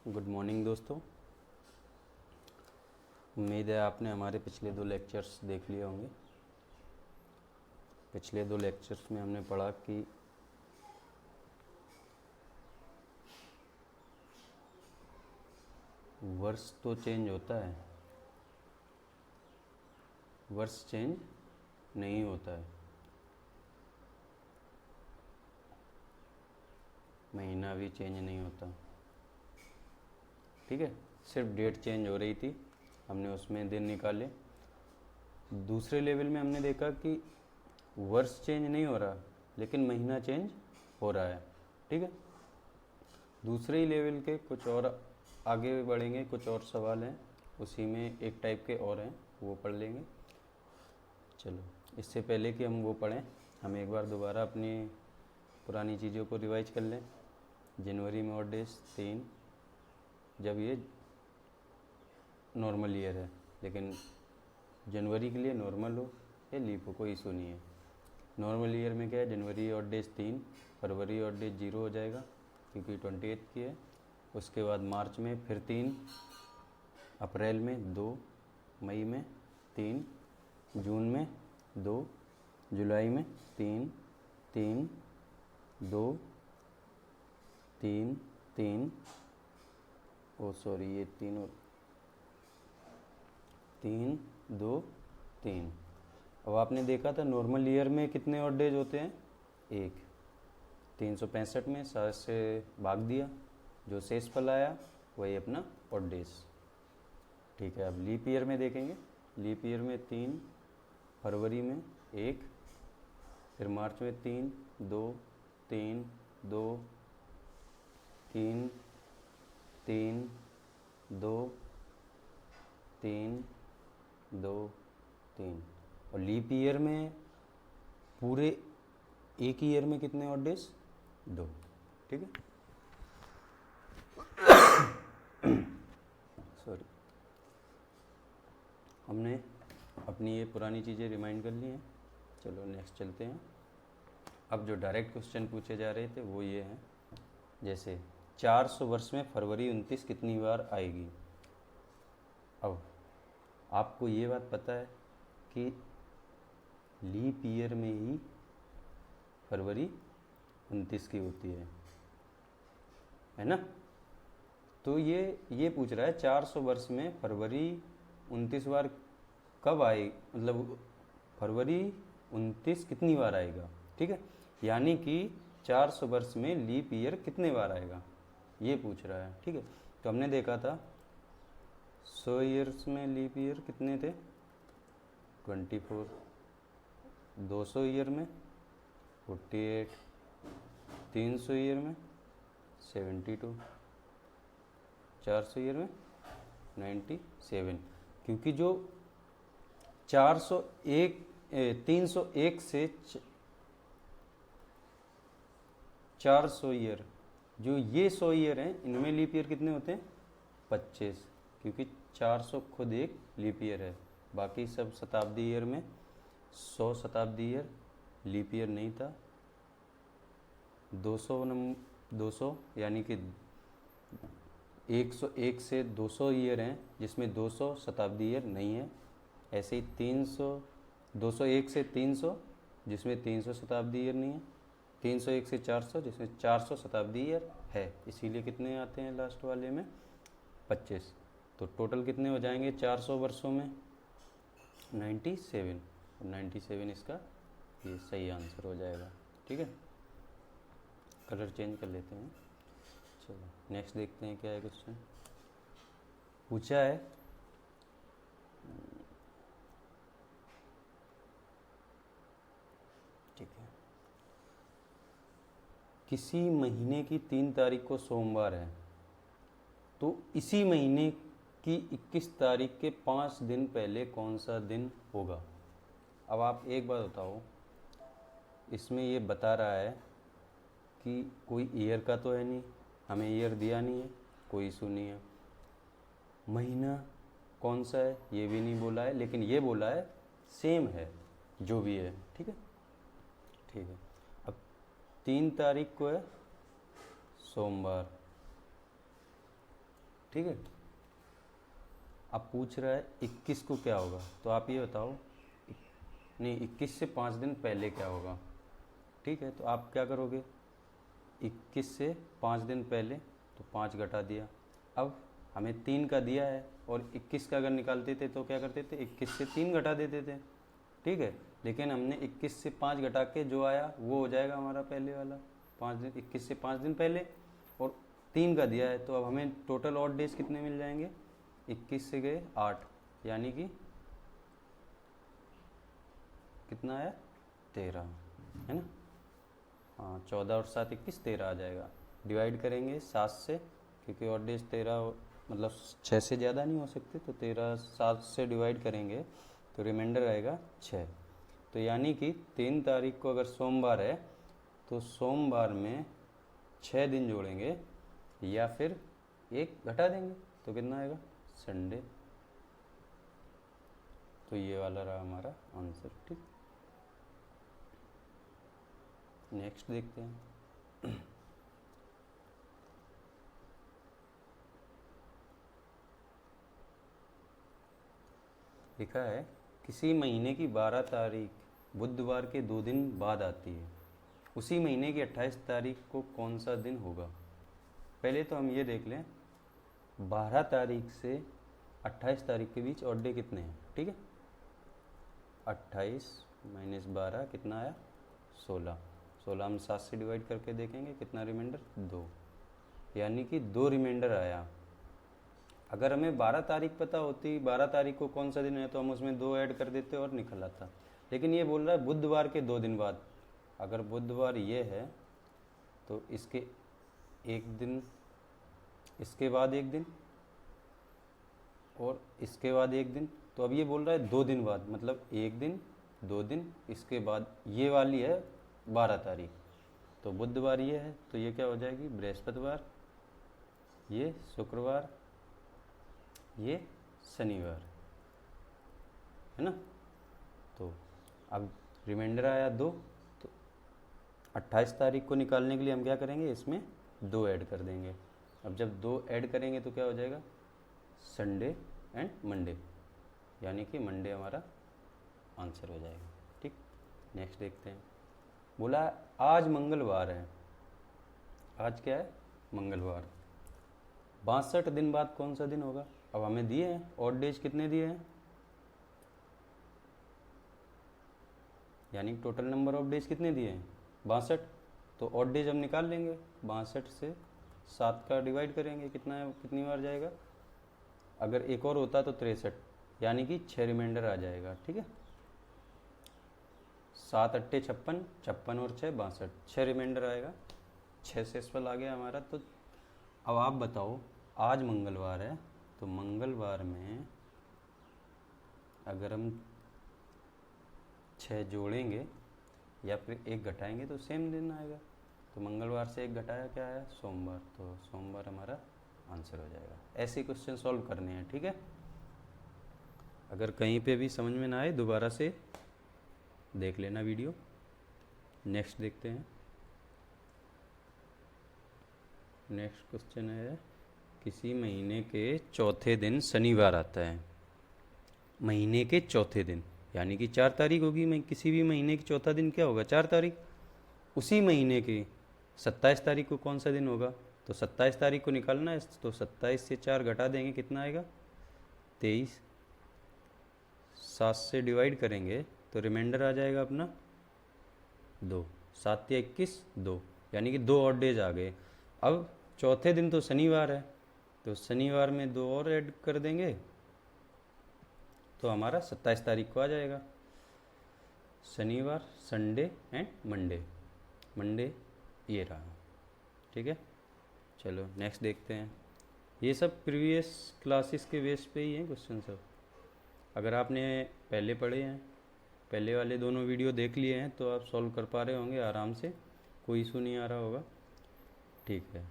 Good morning दोस्तों। उम्मीद है आपने हमारे पिछले 2 लेक्चर्स देख लिए होंगे। पिछले 2 लेक्चर्स में हमने पढ़ा कि वर्ष तो चेंज होता है, वर्ष चेंज नहीं होता है। महीना भी चेंज नहीं होता, ठीक है। सिर्फ डेट चेंज हो रही थी, हमने उसमें दिन निकाले। दूसरे लेवल में हमने देखा कि वर्ष चेंज नहीं हो रहा लेकिन महीना चेंज हो रहा है, ठीक है। दूसरे ही लेवल के कुछ और आगे बढ़ेंगे, कुछ और सवाल हैं, उसी में एक टाइप के और हैं, वो पढ़ लेंगे। चलो, इससे पहले कि हम वो पढ़ें, हम एक बार दोबारा अपनी पुरानी चीज़ों को रिवाइज कर लें। जनवरी में और डेज 3, जब ये नॉर्मल ईयर है, लेकिन जनवरी के लिए नॉर्मल हो या लीप हो कोई इशू नहीं है। नॉर्मल ईयर में क्या है, जनवरी और डेज 3, फरवरी और डेज 0 हो जाएगा क्योंकि 28 की है। उसके बाद मार्च में फिर 3, अप्रैल में 2, मई में 3, जून में 2, जुलाई में 3, 3, 2, 3, 3, ओ सॉरी ये 3 और 3, 2, 3। अब आपने देखा था नॉर्मल ईयर में कितने ऑड डेज होते हैं, 1। 365 में 7 से भाग दिया, जो शेष फल आया वही अपना ऑड डेज, ठीक है। अब लीप ईयर में देखेंगे। लीप ईयर में 3, फरवरी में 1, फिर मार्च में 3, 2, 3, 2, 3, 3, 2, 3, 2, 3। और लीप ईयर में पूरे एक ईयर में कितने ऑड डेज, 2, ठीक है। सॉरी, हमने अपनी ये पुरानी चीज़ें रिमाइंड कर ली हैं। चलो नेक्स्ट चलते हैं। अब जो डायरेक्ट क्वेश्चन पूछे जा रहे थे वो ये हैं, जैसे 400 वर्ष में फरवरी 29 कितनी बार आएगी। अब आपको ये बात पता है कि लीप ईयर में ही फरवरी 29 की होती है ना। तो ये पूछ रहा है 400 वर्ष में फरवरी 29 बार कब आए, मतलब फरवरी 29 कितनी बार आएगा, ठीक है। यानी कि 400 वर्ष में लीप ईयर कितने बार आएगा ये पूछ रहा है, ठीक है। तो हमने देखा था 100 ईयर्स में लीप ईयर कितने थे, 24। 200 ईयर में 48, 300 ईयर में 72, 400 ईयर में 97। क्योंकि जो 301 से 400 ईयर, जो ये 100 ईयर हैं, इनमें लीप ईयर कितने होते हैं, 25, क्योंकि 400 खुद एक लीप ईयर है। बाकी सब शताब्दी ईयर में 100 शताब्दी ईयर लीप ईयर नहीं था। 200 यानी कि 101 से 200 ईयर हैं जिसमें 200 शताब्दी ईयर नहीं है। ऐसे ही 201 से 300 जिसमें 300 शताब्दी ईयर नहीं है। 301 से 400 जिसमें 400 शताब्दी ईयर है। इसीलिए कितने आते हैं लास्ट वाले में, 25। तो टोटल कितने हो जाएंगे 400 वर्षों में, 97। 97 इसका ये सही आंसर हो जाएगा, ठीक है। कलर चेंज कर लेते हैं। चलो नेक्स्ट देखते हैं क्या है क्वेश्चन। पूछा है ठीक है, किसी महीने की 3 तारीख को सोमवार है, तो इसी महीने की 21 तारीख के 5 दिन पहले कौन सा दिन होगा। अब आप एक बात बताओ, इसमें ये बता रहा है कि कोई ईयर का तो है नहीं, हमें ईयर दिया नहीं है, कोई इशू नहीं है। महीना कौन सा है ये भी नहीं बोला है, लेकिन ये बोला है सेम है जो भी है, ठीक है, ठीक है। अब 3 तारीख को है सोमवार, ठीक है। अब पूछ रहा है 21 को क्या होगा, तो आप ये बताओ, नहीं 21 से 5 दिन पहले क्या होगा। ठीक है, तो आप क्या करोगे, 21 से 5 दिन पहले तो 5 घटा दिया। अब हमें 3 का दिया है और 21 का अगर निकालते थे तो क्या करते थे, 21 से 3 घटा देते थे। ठीक है, लेकिन हमने 21 से 5 घटा के जो आया वो हो जाएगा हमारा पहले वाला 5 दिन, 21 से 5 दिन पहले, और 3 का दिया है। तो अब हमें टोटल ऑड डेज कितने मिल जाएंगे, 21 से गए 8, यानी कि कितना आया, 13, है ना। हाँ, 14 और 7 21, 13 आ जाएगा। डिवाइड करेंगे 7 से, क्योंकि ऑड डेज 13 मतलब 6 से ज़्यादा नहीं हो सकते, तो 13 7 से डिवाइड करेंगे तो रिमाइंडर आएगा 6। तो यानी कि 3 तारीख को अगर सोमवार है तो सोमवार में 6 दिन जोड़ेंगे या फिर 1 घटा देंगे, तो कितना आएगा, संडे। तो ये वाला रहा हमारा आंसर। ठीक, नेक्स्ट देखते हैं। लिखा है किसी महीने की 12 तारीख बुधवार के 2 दिन बाद आती है, उसी महीने की 28 तारीख को कौन सा दिन होगा। पहले तो हम ये देख लें 12 तारीख से 28 तारीख के बीच ऑड डे कितने हैं। ठीक है, 28 माइनस 12 कितना आया, 16। 16 हम 7 से डिवाइड करके देखेंगे कितना रिमाइंडर, 2, यानी कि 2 रिमाइंडर आया। अगर हमें 12 तारीख पता होती, 12 तारीख को कौन सा दिन है, तो हम उसमें 2 ऐड कर देते और निकल आता। लेकिन ये बोल रहा है बुधवार के 2 दिन बाद। अगर बुधवार ये है तो इसके 1 दिन, इसके बाद 1 दिन और इसके बाद 1 दिन, तो अब ये बोल रहा है 2 दिन बाद, मतलब 1 दिन 2 दिन, इसके बाद ये वाली है 12 तारीख, तो बुधवार ये है, तो ये क्या हो जाएगी, बृहस्पतिवार, ये शुक्रवार, ये शनिवार, है ना। तो अब रिमाइंडर आया 2, तो 28 तारीख को निकालने के लिए हम क्या करेंगे, इसमें 2 ऐड कर देंगे। अब जब 2 ऐड करेंगे तो क्या हो जाएगा, संडे एंड मंडे, यानी कि मंडे हमारा आंसर हो जाएगा। ठीक, नेक्स्ट देखते हैं। बोला आज मंगलवार है, आज क्या है, मंगलवार, 62 दिन बाद कौन सा दिन होगा। अब हमें दिए हैं ऑड डेज कितने दिए हैं, यानी टोटल नंबर ऑफ डेज कितने दिए हैं, 62। तो ऑड डेज हम निकाल लेंगे, 62 से 7 का डिवाइड करेंगे, कितना है, कितनी बार जाएगा, अगर एक और होता तो 63, यानी कि 6 रिमाइंडर आ जाएगा। ठीक है, 7 अट्टे 56, 56 और 6 62, 6 रिमाइंडर आएगा, 6 से इसफल आ गया हमारा। तो अब आप बताओ, आज मंगलवार है, तो मंगलवार में अगर हम 6 जोड़ेंगे या फिर 1 घटाएंगे तो सेम दिन आएगा। तो मंगलवार से 1 घटाया क्या आया, सोमवार, तो सोमवार हमारा आंसर हो जाएगा। ऐसे क्वेश्चन सॉल्व करने हैं। ठीक है, अगर कहीं पे भी समझ में ना आए दोबारा से देख लेना वीडियो। नेक्स्ट देखते हैं। नेक्स्ट क्वेश्चन है, किसी महीने के चौथे दिन शनिवार आता है, महीने के चौथे दिन, यानी कि 4 तारीख होगी। मैं किसी भी महीने की चौथा दिन क्या होगा, 4 तारीख। उसी महीने की 27 तारीख को कौन सा दिन होगा, तो 27 तारीख को निकालना है, तो 27 से 4 घटा देंगे, कितना आएगा, 23। 7 से डिवाइड करेंगे तो रिमाइंडर आ जाएगा अपना 2, 7 या 21, 2, यानी कि 2 ऑड डेज आ गए। अब चौथे दिन तो शनिवार है, तो शनिवार में 2 और ऐड कर देंगे तो हमारा 27 तारीख को आ जाएगा। शनिवार, संडे एंड मंडे, मंडे ये रहा। ठीक है, चलो नेक्स्ट देखते हैं। ये सब प्रीवियस क्लासेस के बेस पे ही हैं क्वेश्चन सब। अगर आपने पहले पढ़े हैं, पहले वाले दोनों वीडियो देख लिए हैं, तो आप सॉल्व कर पा रहे होंगे आराम से, कोई इशू नहीं आ रहा होगा। ठीक है,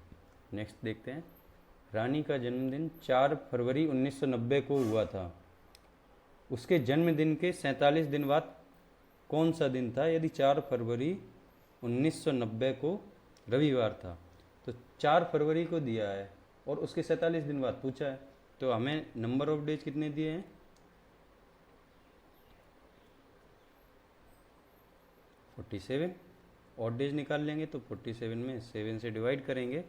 नेक्स्ट देखते हैं। रानी का जन्मदिन 4 फरवरी 1990 को हुआ था, उसके जन्मदिन के 47 दिन बाद कौन सा दिन था। यदि 4 फरवरी 1990 को रविवार था, तो 4 फरवरी को दिया है, और उसके 47 दिन बाद पूछा है। तो हमें नंबर ऑफ डेज कितने दिए हैं, 47। ऑड डेज निकाल लेंगे तो 47 में 7 से डिवाइड करेंगे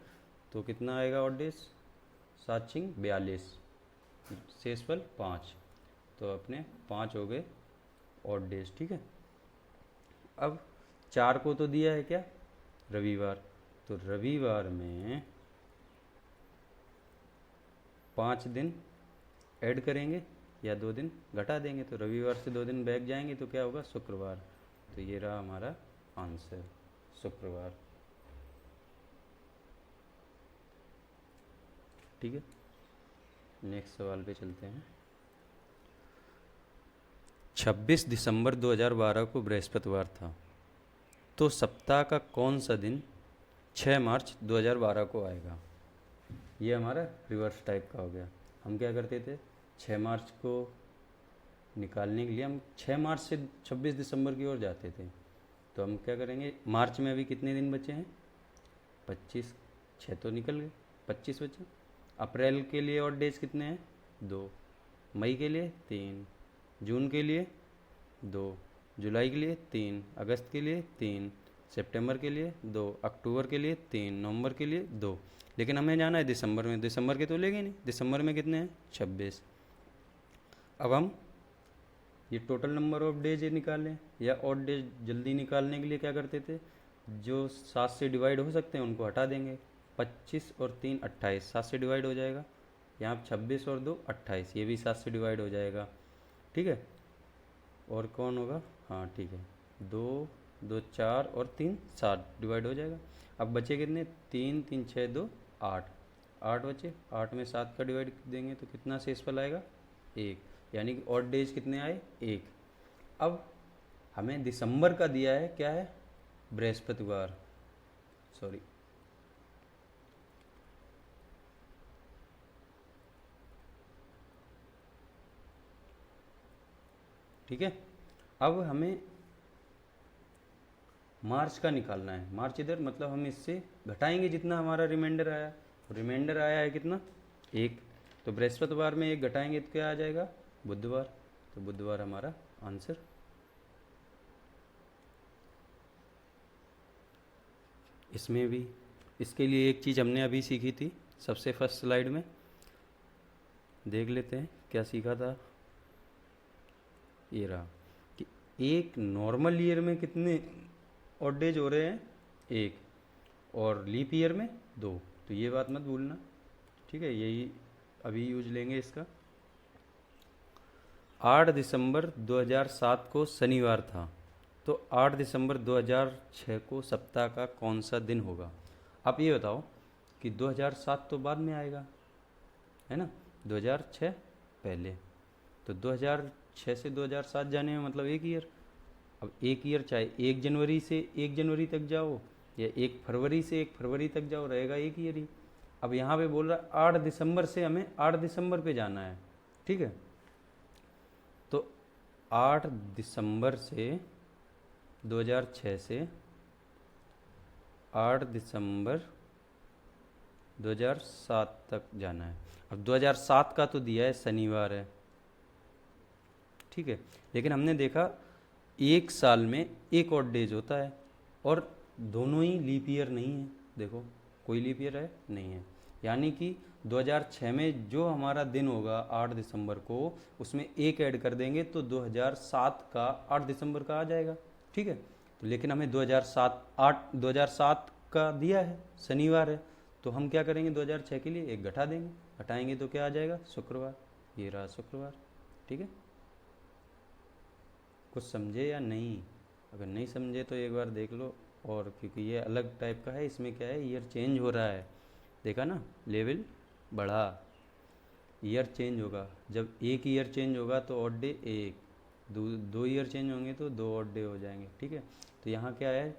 तो कितना आएगा ऑड डेज, 7 छिंग 42, शेषफल 5। तो अपने 5 हो गए ऑड डेज। ठीक है, अब 4 को तो दिया है क्या, रविवार, तो रविवार में 5 दिन ऐड करेंगे या 2 दिन घटा देंगे, तो रविवार से 2 दिन बैक जाएंगे तो क्या होगा, शुक्रवार। तो ये रहा हमारा आंसर, शुक्रवार। ठीक है, नेक्स्ट सवाल पे चलते हैं। 26 दिसंबर 2012 को बृहस्पतिवार था, तो सप्ताह का कौन सा दिन 6 मार्च 2012 को आएगा। ये हमारा रिवर्स टाइप का हो गया। हम क्या करते थे, 6 मार्च को निकालने के लिए हम 6 मार्च से 26 दिसंबर की ओर जाते थे। तो हम क्या करेंगे, मार्च में अभी कितने दिन बचे हैं, 25, 6 तो निकल गए, 25 बचे। अप्रैल के लिए और डेज कितने हैं, 2, मई के लिए 3, जून के लिए 2, जुलाई के लिए 3, अगस्त के लिए 3, सितंबर के लिए 2, अक्टूबर के लिए 3, नवंबर के लिए 2। लेकिन हमें जाना है दिसंबर में, दिसंबर के तो लेंगे नहीं, दिसंबर में कितने हैं, 26। अब हम ये टोटल नंबर ऑफ डेज निकालें या ऑड डेज जल्दी निकालने के लिए क्या करते थे, जो 7 से डिवाइड हो सकते हैं उनको हटा देंगे। 25 और 3 28, 7 से डिवाइड हो जाएगा। यहाँ 26 और 2 28, ये भी 7 से डिवाइड हो जाएगा। ठीक है, और कौन होगा, हाँ ठीक है, 2 2 4 और 3 7 डिवाइड हो जाएगा। अब बचे कितने, 3 3 6 2 8, 8 बचे, 8 में 7 का डिवाइड देंगे तो कितना शेषफल आएगा, 1, यानी कि ऑड डेज कितने आए, 1। अब हमें दिसंबर का दिया है, क्या है, बृहस्पतिवार, सॉरी ठीक है। अब हमें मार्च का निकालना है, मार्च इधर, मतलब हम इससे घटाएंगे जितना हमारा रिमाइंडर आया। रिमाइंडर आया है कितना, 1, तो बृहस्पतिवार में 1 घटाएंगे तो क्या आ जाएगा, बुधवार। तो बुधवार हमारा आंसर। इसमें भी, इसके लिए एक चीज़ हमने अभी सीखी थी सबसे फर्स्ट स्लाइड में, देख लेते हैं क्या सीखा था। ये रहा कि एक नॉर्मल ईयर में कितने ऑड डेज हो रहे हैं, 1, और लीप ईयर में 2। तो ये बात मत भूलना, ठीक है, यही अभी यूज लेंगे इसका। 8 दिसंबर 2007 को शनिवार था, तो 8 दिसंबर 2006 को सप्ताह का कौन सा दिन होगा। आप ये बताओ कि 2007 तो बाद में आएगा, है ना, 2006 पहले, तो 2006 से 2007 जाने में मतलब 1 ईयर। अब 1 ईयर चाहे 1 जनवरी से 1 जनवरी तक जाओ या 1 फरवरी से 1 फरवरी तक जाओ, रहेगा 1 ईयर ही। अब यहाँ पे बोल रहा है 8 दिसंबर से हमें 8 दिसंबर पे जाना है, ठीक है, तो 8 दिसंबर से 2006 से 8 दिसंबर 2007 तक जाना है। अब 2007 का तो दिया है शनिवार है, ठीक है, लेकिन हमने देखा एक साल में एक और डेज होता है और दोनों ही लीप ईयर नहीं है। देखो कोई लीप ईयर है नहीं है, यानी कि 2006 में जो हमारा दिन होगा 8 दिसंबर को, उसमें एक ऐड कर देंगे तो 2007 का 8 दिसंबर का आ जाएगा, ठीक है। तो लेकिन हमें 2007 का दिया है, शनिवार है, तो हम क्या करेंगे, 2006 के लिए एक घटा देंगे, घटाएंगे तो क्या आ जाएगा, शुक्रवार। ये रहा शुक्रवार, ठीक है। कुछ समझे या नहीं, अगर नहीं समझे तो एक बार देख लो, और क्योंकि ये अलग टाइप का है, इसमें क्या है, ईयर चेंज हो रहा है, देखा ना, लेवल बढ़ा, ईयर चेंज होगा। जब एक ईयर चेंज होगा तो ऑड डे 1, दो ईयर चेंज होंगे तो 2 ऑड डे हो जाएंगे, ठीक है। तो यहाँ क्या है,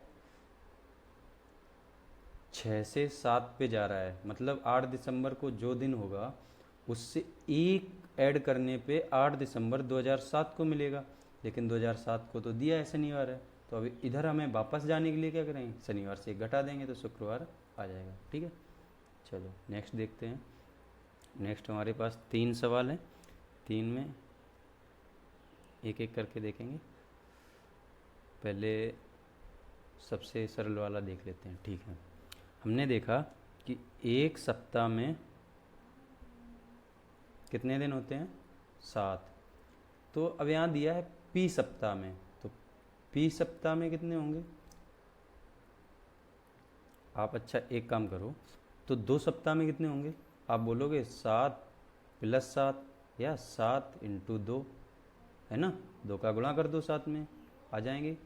6 से 7 पे जा रहा है, मतलब 8 दिसंबर को जो दिन होगा उससे एक ऐड करने पे 8 दिसंबर 2007 को मिलेगा, लेकिन 2007 को तो दिया है शनिवार है, तो अभी इधर हमें वापस जाने के लिए क्या करेंगे, शनिवार से एक घटा देंगे तो शुक्रवार आ जाएगा, ठीक है। चलो नेक्स्ट देखते हैं। नेक्स्ट हमारे पास 3 सवाल हैं, 3 में एक एक करके देखेंगे। पहले सबसे सरल वाला देख लेते हैं, ठीक है। हमने देखा कि एक सप्ताह में कितने दिन होते हैं? 7। तो अब यहाँ दिया है पी सप्ताह में, तो पी सप्ताह में कितने होंगे? आप अच्छा एक काम करो, तो 2 सप्ताह में कितने होंगे? आप बोलोगे 7 + 7 या 7 × 2, है ना? 2 का गुणा कर दो 7 में, आ जाएंगे।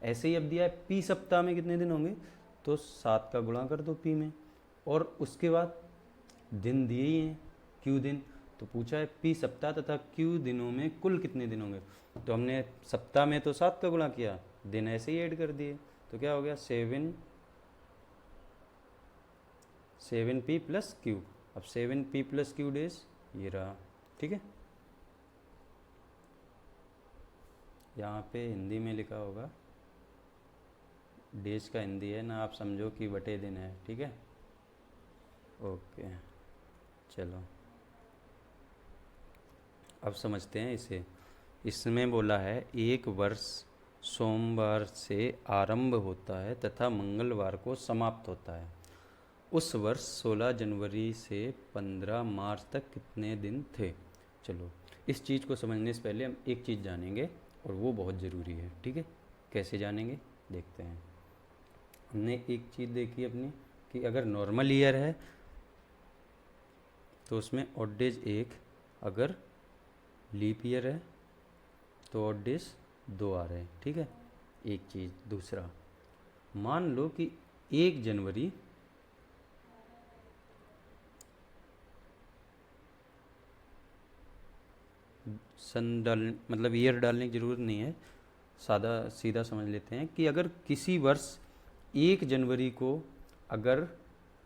ऐसे ही अब दिया है पी सप्ताह में कितने दिन होंगे, तो 7 का गुणा कर दो पी में, और उसके बाद दिन दिए ही हैं, क्यू दिन। तो पूछा है पी सप्ताह तथा क्यू दिनों में कुल कितने दिन होंगे। तो हमने सप्ताह में तो 7 का गुणा किया, दिन ऐसे ही ऐड कर दिए, तो क्या हो गया 7p + q। अब 7p + q डेज ये रहा, ठीक है। यहाँ पे हिंदी में लिखा होगा, डेज का हिंदी है ना, आप समझो कि बटे दिन है, ठीक है। ओके चलो अब समझते हैं इसे। इसमें बोला है एक वर्ष सोमवार से आरंभ होता है तथा मंगलवार को समाप्त होता है। उस वर्ष 16 जनवरी से 15 मार्च तक कितने दिन थे। चलो इस चीज़ को समझने से पहले हम एक चीज़ जानेंगे, और वो बहुत ज़रूरी है, ठीक है। कैसे जानेंगे देखते हैं। हमने एक चीज़ देखी अपनी कि अगर नॉर्मल ईयर है तो उसमें ऑड डेज 1, अगर लीप ईयर है तो ऑड डेज 2 आ रहे हैं, ठीक है। एक चीज़। दूसरा, मान लो कि 1 जनवरी सन डाल मतलब ईयर डालने की ज़रूरत नहीं है, सादा सीधा समझ लेते हैं कि अगर किसी वर्ष 1 जनवरी को अगर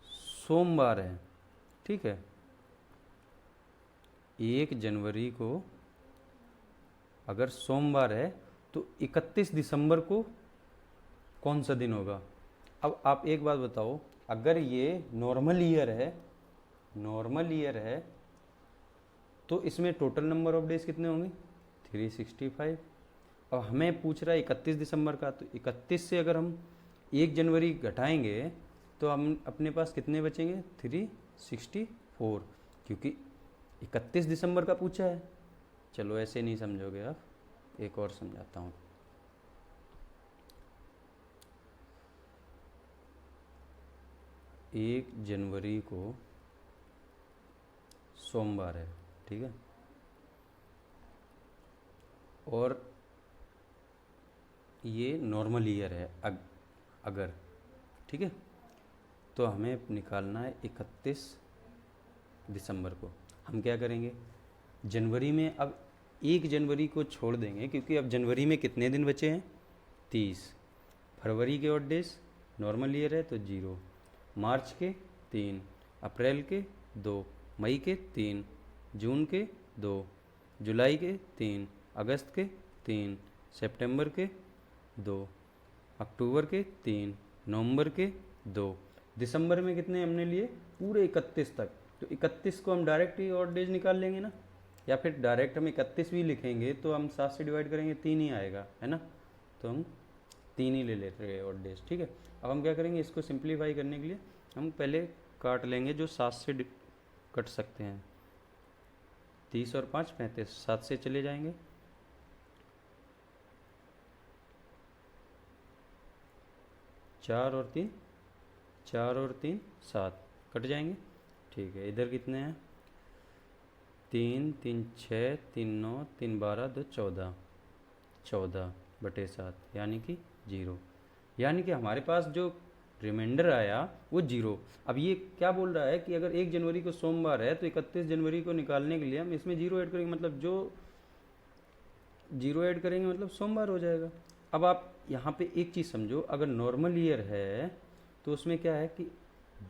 सोमवार है, ठीक है, 1 जनवरी को अगर सोमवार है तो 31 दिसंबर को कौन सा दिन होगा। अब आप एक बात बताओ, अगर ये नॉर्मल ईयर है तो इसमें टोटल नंबर ऑफ डेज कितने होंगे? 365। अब हमें पूछ रहा है 31 दिसंबर का, तो 31 से अगर हम 1 जनवरी घटाएंगे तो हम अपने पास कितने बचेंगे? 364, क्योंकि 31 दिसंबर का पूछा है। चलो ऐसे नहीं समझोगे आप, एक और समझाता हूँ। एक जनवरी को सोमवार है, ठीक है, और ये नॉर्मल ईयर है अगर, ठीक है, तो हमें निकालना है 31 दिसंबर को। हम क्या करेंगे, जनवरी में अब 1 जनवरी को छोड़ देंगे, क्योंकि अब जनवरी में कितने दिन बचे हैं? 30। फरवरी के ऑड डेज नॉर्मल ईयर है तो 0, मार्च के 3, अप्रैल के 2, मई के 3, जून के 2, जुलाई के 3, अगस्त के 3, सितंबर के 2, अक्टूबर के 3, नवंबर के 2, दिसंबर में कितने हमने लिए? पूरे 31 तक। तो 31 को हम डायरेक्ट ही ऑड डेज निकाल लेंगे ना, या फिर डायरेक्ट हम 31 भी लिखेंगे तो हम 7 से डिवाइड करेंगे 3 ही आएगा, है ना। तो हम 3 ही ले लेते हैं ऑड डेज, ठीक है। अब हम क्या करेंगे, इसको सिंप्लीफाई करने के लिए हम पहले काट लेंगे जो 7 से कट सकते हैं। 30 और 5 35, 7 से चले जाएंगे, 4 और 3 7 कट जाएंगे, ठीक है। इधर कितने हैं? 3 3 6 3 9 3 12 2 14, 14/7 यानी कि 0। यानी कि हमारे पास जो रिमाइंडर आया वो 0। अब ये क्या बोल रहा है कि अगर 1 जनवरी को सोमवार है तो 31 जनवरी को निकालने के लिए हम इसमें 0 ऐड करेंगे, मतलब जो 0 ऐड करेंगे मतलब सोमवार हो जाएगा। अब आप यहाँ पे एक चीज़ समझो, अगर नॉर्मल ईयर है तो उसमें क्या है कि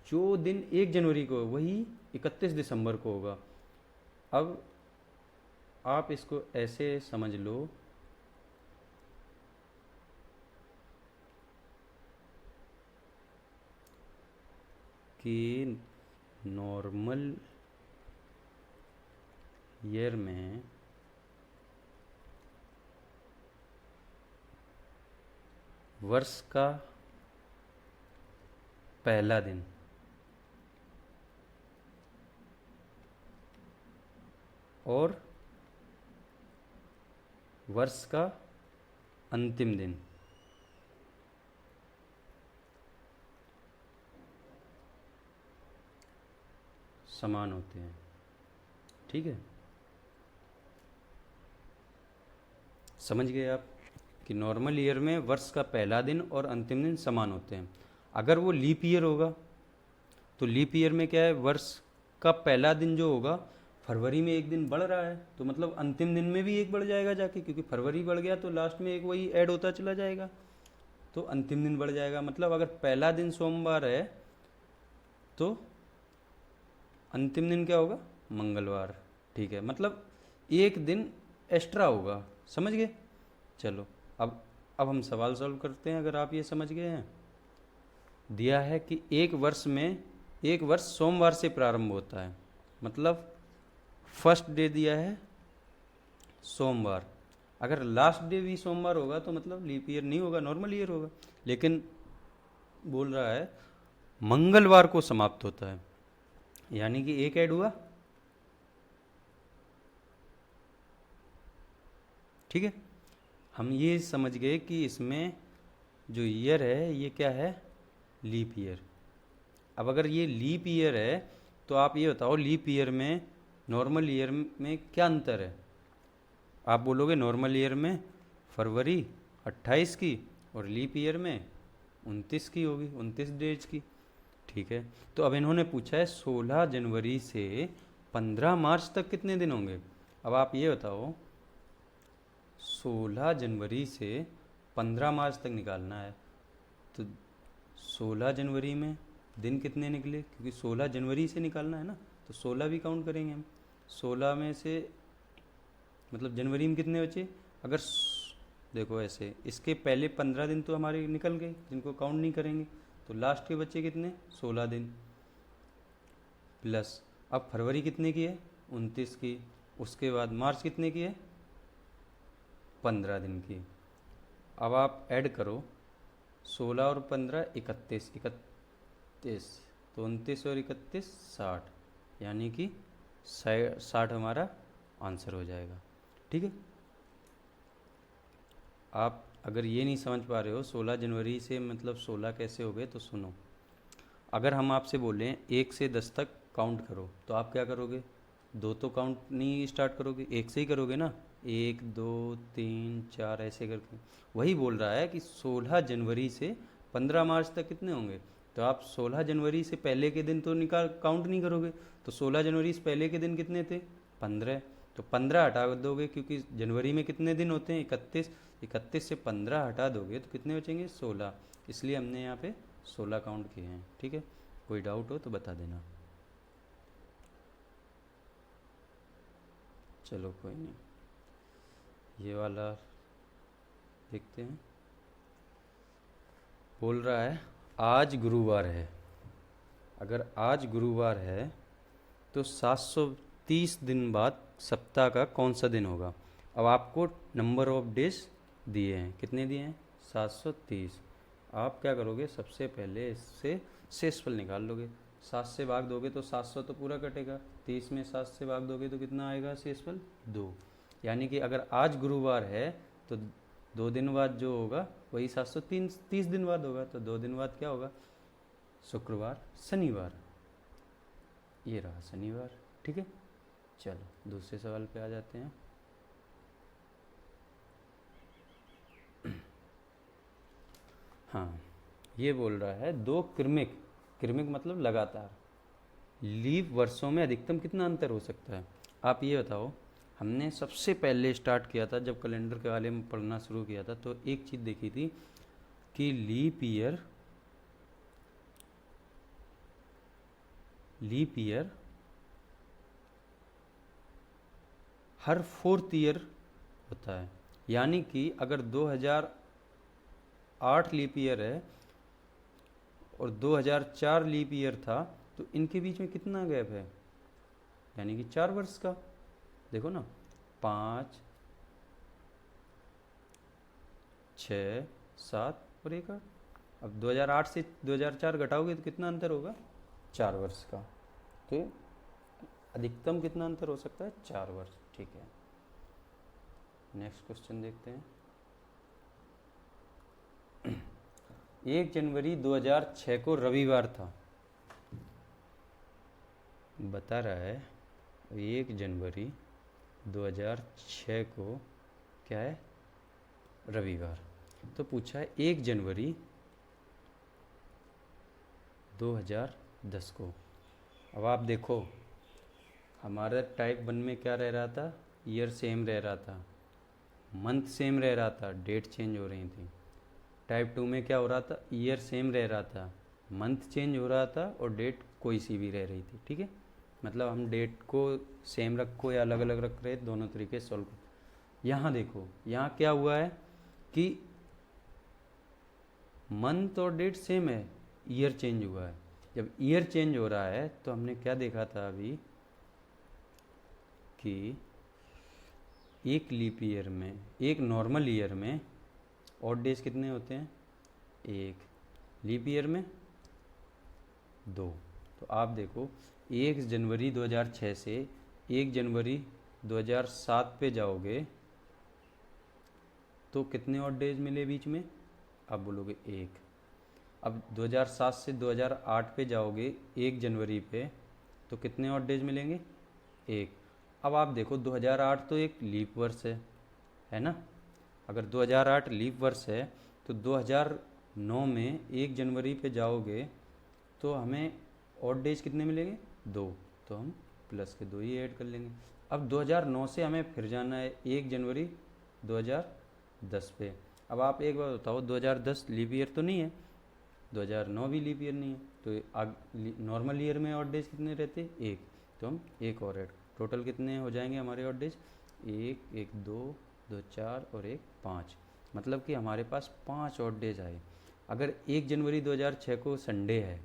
जो दिन 1 जनवरी को वही 31 दिसंबर को होगा। अब आप इसको ऐसे समझ लो कि नॉर्मल ईयर में वर्ष का पहला दिन और वर्ष का अंतिम दिन समान होते हैं। ठीक है, समझ गए आप कि नॉर्मल ईयर में वर्ष का पहला दिन और अंतिम दिन समान होते हैं। अगर वो लीप ईयर होगा तो लीप ईयर में क्या है, वर्ष का पहला दिन जो होगा फरवरी में एक दिन बढ़ रहा है, तो मतलब अंतिम दिन में भी एक बढ़ जाएगा जाके, क्योंकि फरवरी बढ़ गया तो लास्ट में एक वही ऐड होता चला जाएगा, तो अंतिम दिन बढ़ जाएगा। मतलब अगर पहला दिन सोमवार है तो अंतिम दिन क्या होगा, मंगलवार। ठीक है, मतलब एक दिन एक्स्ट्रा होगा। समझ गए? चलो अब हम सवाल सॉल्व करते हैं। अगर आप ये समझ गए हैं, दिया है कि एक वर्ष सोमवार से प्रारंभ होता है, मतलब फर्स्ट डे दिया है सोमवार। अगर लास्ट डे भी सोमवार होगा तो मतलब लीप ईयर नहीं होगा, नॉर्मल ईयर होगा। लेकिन बोल रहा है मंगलवार को समाप्त होता है, यानी कि एक ऐड हुआ। ठीक है, हम ये समझ गए कि इसमें जो ईयर है ये क्या है, लीप ईयर। अब अगर ये लीप ईयर है तो आप ये बताओ लीप ईयर में नॉर्मल ईयर में क्या अंतर है। आप बोलोगे नॉर्मल ईयर में फरवरी 28 की और लीप ईयर में 29 की होगी, 29 डेज की। ठीक है, तो अब इन्होंने पूछा है 16 जनवरी से 15 मार्च तक कितने दिन होंगे। अब आप ये बताओ 16 जनवरी से 15 मार्च तक निकालना है, तो 16 जनवरी में दिन कितने निकले, क्योंकि 16 जनवरी से निकालना है ना, तो 16 भी काउंट करेंगे हम। 16 में से मतलब जनवरी में कितने बचे, अगर देखो ऐसे, इसके पहले 15 दिन तो हमारे निकल गए जिनको काउंट नहीं करेंगे, तो लास्ट के बचे कितने, 16 दिन। प्लस अब फरवरी कितने की है, 29 की। उसके बाद मार्च कितने की है, 15 दिन की। अब आप ऐड करो 16 और 15 31, तो 29 और 31 60, यानी कि 60 हमारा आंसर हो जाएगा। ठीक है, आप अगर ये नहीं समझ पा रहे हो 16 जनवरी से मतलब 16 कैसे हो गए, तो सुनो। अगर हम आपसे बोलें 1 से 10 तक काउंट करो, तो आप क्या करोगे, 2 तो काउंट नहीं स्टार्ट करोगे, 1 से ही करोगे ना, 1 2 3 4 ऐसे करके। वही बोल रहा है कि 16 जनवरी से 15 मार्च तक कितने होंगे, तो आप 16 जनवरी से पहले के दिन तो काउंट नहीं करोगे, तो 16 जनवरी से पहले के दिन कितने थे, 15, तो 15 हटा दोगे, क्योंकि जनवरी में कितने दिन होते हैं, 31 से 15 हटा दोगे तो कितने बचेंगे, 16। इसलिए हमने यहाँ पे 16 काउंट किए हैं। ठीक है, कोई डाउट हो तो बता देना। चलो कोई नहीं, ये वाला देखते हैं। बोल रहा है आज गुरुवार है, अगर आज गुरुवार है तो 730 दिन बाद सप्ताह का कौन सा दिन होगा। अब आपको नंबर ऑफ डेज दिए हैं, कितने दिए हैं, 730। आप क्या करोगे, सबसे पहले इससे शेषफल निकाल लोगे। 7 से भाग दोगे तो 700 तो पूरा कटेगा, 30 में 7 से भाग दोगे तो कितना आएगा शेषफल, 2। यानी कि अगर आज गुरुवार है तो 2 दिन बाद जो होगा वही 730 दिन बाद होगा, तो 2 दिन बाद क्या होगा, शुक्रवार शनिवार। ये रहा शनिवार। ठीक है, चलो दूसरे सवाल पे आ जाते हैं। हाँ, ये बोल रहा है 2 क्रमिक मतलब लगातार लीप वर्षों में अधिकतम कितना अंतर हो सकता है। आप ये बताओ, हमने सबसे पहले स्टार्ट किया था जब कैलेंडर के बारे में पढ़ना शुरू किया था, तो एक चीज़ देखी थी कि लीप ईयर हर 4th ईयर होता है। यानी कि अगर 2008 लीप ईयर है और 2004 लीप ईयर था, तो इनके बीच में कितना गैप है, यानी कि 4 वर्ष का। देखो ना, 5, 6, 7 और 1 8। अब 2008 से 2004 घटाओगे तो कितना अंतर होगा, 4 वर्ष का। तो अधिकतम कितना अंतर हो सकता है, 4 वर्ष। ठीक है, नेक्स्ट क्वेश्चन देखते हैं। 1 जनवरी 2006 को रविवार था, बता रहा है 1 जनवरी 2006 को क्या है, रविवार। तो पूछा है 1 जनवरी 2010 को। अब आप देखो, हमारा टाइप 1 में क्या रह रहा था, ईयर सेम रह रहा था, मंथ सेम रह रहा था, डेट चेंज हो रही थी। टाइप 2 में क्या हो रहा था, ईयर सेम रह रहा था, मंथ चेंज हो रहा था और डेट कोई सी भी रह रही थी। ठीक है, मतलब हम डेट को सेम रखो या अलग अलग रख रहे, दोनों तरीके सॉल्व कर। यहाँ देखो, यहाँ क्या हुआ है कि मंथ और डेट सेम है, ईयर चेंज हुआ है। जब ईयर चेंज हो रहा है तो हमने क्या देखा था अभी कि एक लीप ईयर में, एक नॉर्मल ईयर में ऑड डेज कितने होते हैं, 1, लीप ईयर में 2। तो आप देखो 1 जनवरी 2006 से 1 जनवरी 2007 पे जाओगे तो कितने ऑड डेज मिले बीच में, आप बोलोगे 1। अब 2007 से 2008 पे जाओगे 1 जनवरी पे तो कितने ऑड डेज मिलेंगे, 1। अब आप देखो 2008 तो एक लीप वर्ष है ना। अगर 2008 लीप वर्ष है तो 2009 में 1 जनवरी पे जाओगे तो हमें ऑड डेज कितने मिलेंगे, 2। तो हम प्लस के 2 ही ऐड कर लेंगे। अब 2009 से हमें फिर जाना है 1 जनवरी 2010 पे। अब आप एक बार बताओ, 2010 लीप ईयर तो नहीं है, 2009 भी लीप ईयर नहीं है, तो नॉर्मल ईयर में ऑड डेज कितने रहते, 1। तो हम 1 और ऐड, टोटल कितने हो जाएंगे हमारे ऑड डेज, 1, 1, 2, 2, 4 और 1, 5। मतलब कि हमारे पास 5 ऑड डेज आए। अगर 1 जनवरी 2006 को संडे है,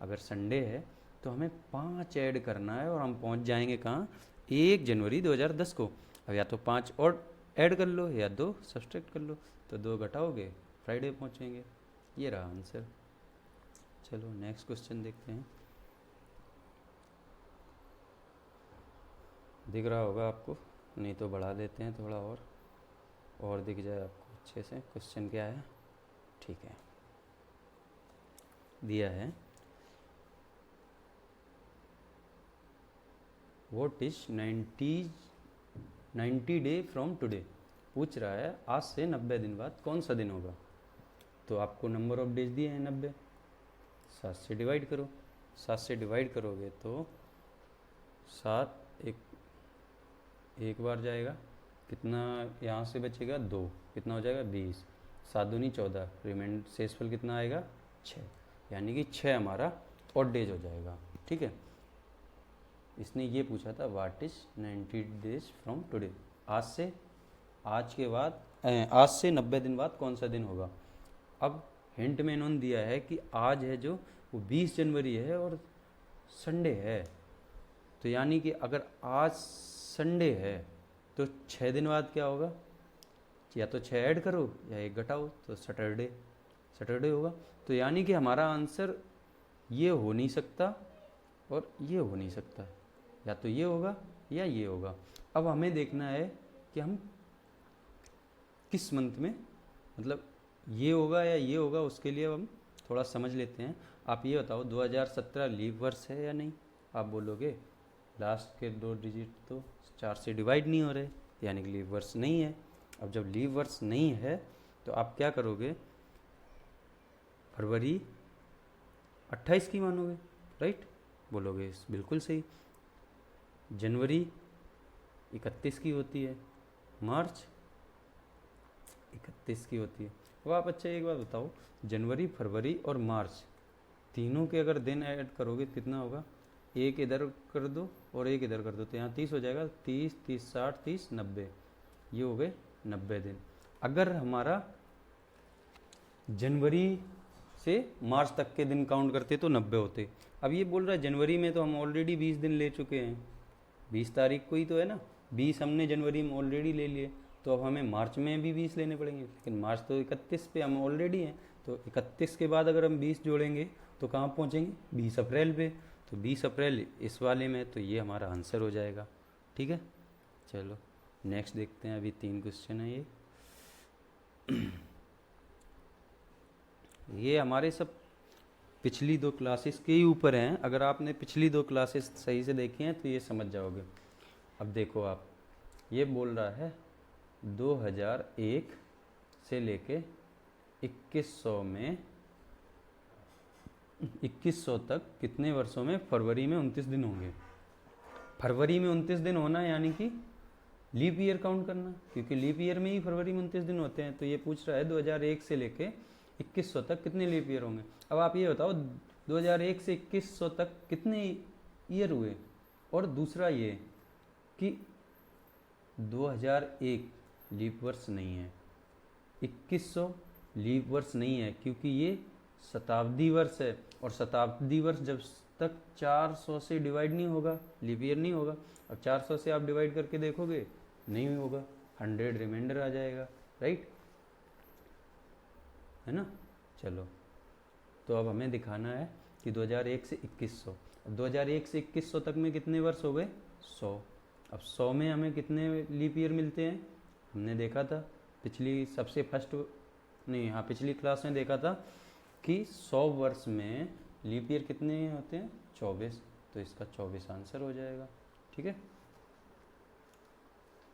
अगर संडे है तो हमें 5 ऐड करना है और हम पहुंच जाएंगे कहाँ, 1 जनवरी 2010 को। अब या तो 5 और ऐड कर लो या 2 सब्सट्रैक्ट कर लो, तो 2 घटाओगे फ्राइडे पहुंचेंगे। ये रहा आंसर। चलो नेक्स्ट क्वेश्चन देखते हैं। दिख रहा होगा आपको, नहीं तो बढ़ा देते हैं थोड़ा और दिख जाए आपको अच्छे से। क्वेश्चन क्या है, ठीक है, दिया है what is 90 day from today. पूछ रहा है आज से 90 दिन बाद कौन सा दिन होगा। तो आपको नंबर ऑफ डेज दिए हैं 90, 7 से डिवाइड करो। 7 से डिवाइड करोगे तो 7 एक बार जाएगा, कितना यहाँ से बचेगा, 2, कितना हो जाएगा 20, 7 दूनी 14, रिमाइंड शेषफल कितना आएगा 6, यानी कि 6 हमारा ऑड डेज हो जाएगा। ठीक है, इसने ये पूछा था what is 90 days from today, आज से 90 दिन बाद कौन सा दिन होगा। अब हिंट में इन्होंने दिया है कि आज है जो वो 20 जनवरी है और संडे है, तो यानी कि अगर आज संडे है तो 6 दिन बाद क्या होगा, या तो 6 ऐड करो या 1 घटाओ, तो सैटरडे होगा। तो यानी कि हमारा आंसर ये हो नहीं सकता और ये हो नहीं सकता, या तो ये होगा या ये होगा। अब हमें देखना है कि हम किस मंथ में, मतलब ये होगा या ये होगा, उसके लिए हम थोड़ा समझ लेते हैं। आप ये बताओ 2017 लीव वर्ष है या नहीं। आप बोलोगे लास्ट के 2 डिजिट तो 4 से डिवाइड नहीं हो रहे, यानी कि लीव वर्ष नहीं है। अब जब लीव वर्ष नहीं है तो आप क्या करोगे, फरवरी 28 की मानोगे, राइट, बोलोगे बिल्कुल सही। जनवरी 31 की होती है, मार्च 31 की होती है। अब आप अच्छा एक बात बताओ, जनवरी, फरवरी और मार्च तीनों के अगर दिन ऐड करोगे कितना होगा, एक इधर कर दो और एक इधर कर दो, तो यहाँ 30 हो जाएगा, 30, 30, 60, 30, 90, ये हो गए 90 दिन। अगर हमारा जनवरी से मार्च तक के दिन काउंट करते तो 90 होते। अब ये बोल रहा है जनवरी में तो हम ऑलरेडी 20 दिन ले चुके हैं, 20 तारीख को ही तो है ना, 20 हमने जनवरी में ऑलरेडी ले लिए, तो अब हमें मार्च में भी 20 लेने पड़ेंगे, लेकिन मार्च तो 31 पे हम ऑलरेडी हैं, तो 31 के बाद अगर हम 20 जोड़ेंगे तो कहाँ पहुँचेंगे, 20 अप्रैल पे। तो 20 अप्रैल इस वाले में, तो ये हमारा आंसर हो जाएगा। ठीक है, चलो नेक्स्ट देखते हैं। अभी 3 क्वेश्चन है ये हमारे सब पिछली 2 क्लासेस के ही ऊपर हैं। अगर आपने पिछली 2 क्लासेस सही से देखी हैं तो ये समझ जाओगे। अब देखो आप, ये बोल रहा है 2001 से लेके 2100 में 2100 तक कितने वर्षों में फरवरी में 29 दिन होंगे। फरवरी में 29 दिन होना यानी कि लीप ईयर काउंट करना, क्योंकि लीप ईयर में ही फरवरी में 29 दिन होते हैं। तो ये पूछ रहा है 2001 से लेके 2100 तक कितने लीप ईयर होंगे। अब आप ये बताओ 2001 से 2100 तक कितने ईयर हुए, और दूसरा ये कि 2001 लीप वर्ष नहीं है, 2100 लीप वर्ष नहीं है, क्योंकि ये शताब्दी वर्ष है, और शताब्दी वर्ष जब तक 400 से डिवाइड नहीं होगा लीप ईयर नहीं होगा। अब 400 से आप डिवाइड करके देखोगे नहीं होगा, 100 रिमाइंडर आ जाएगा, राइट है ना। चलो, तो अब हमें दिखाना है कि 2001 से 2100, अब 2001 से 2100 तक में कितने वर्ष हो गए, 100। अब 100 में हमें कितने लीप ईयर मिलते हैं, हमने देखा था पिछली सबसे फर्स्ट नहीं हाँ पिछली क्लास में देखा था कि 100 वर्ष में लीप ईयर कितने होते हैं, 24। तो इसका 24 आंसर हो जाएगा। ठीक है,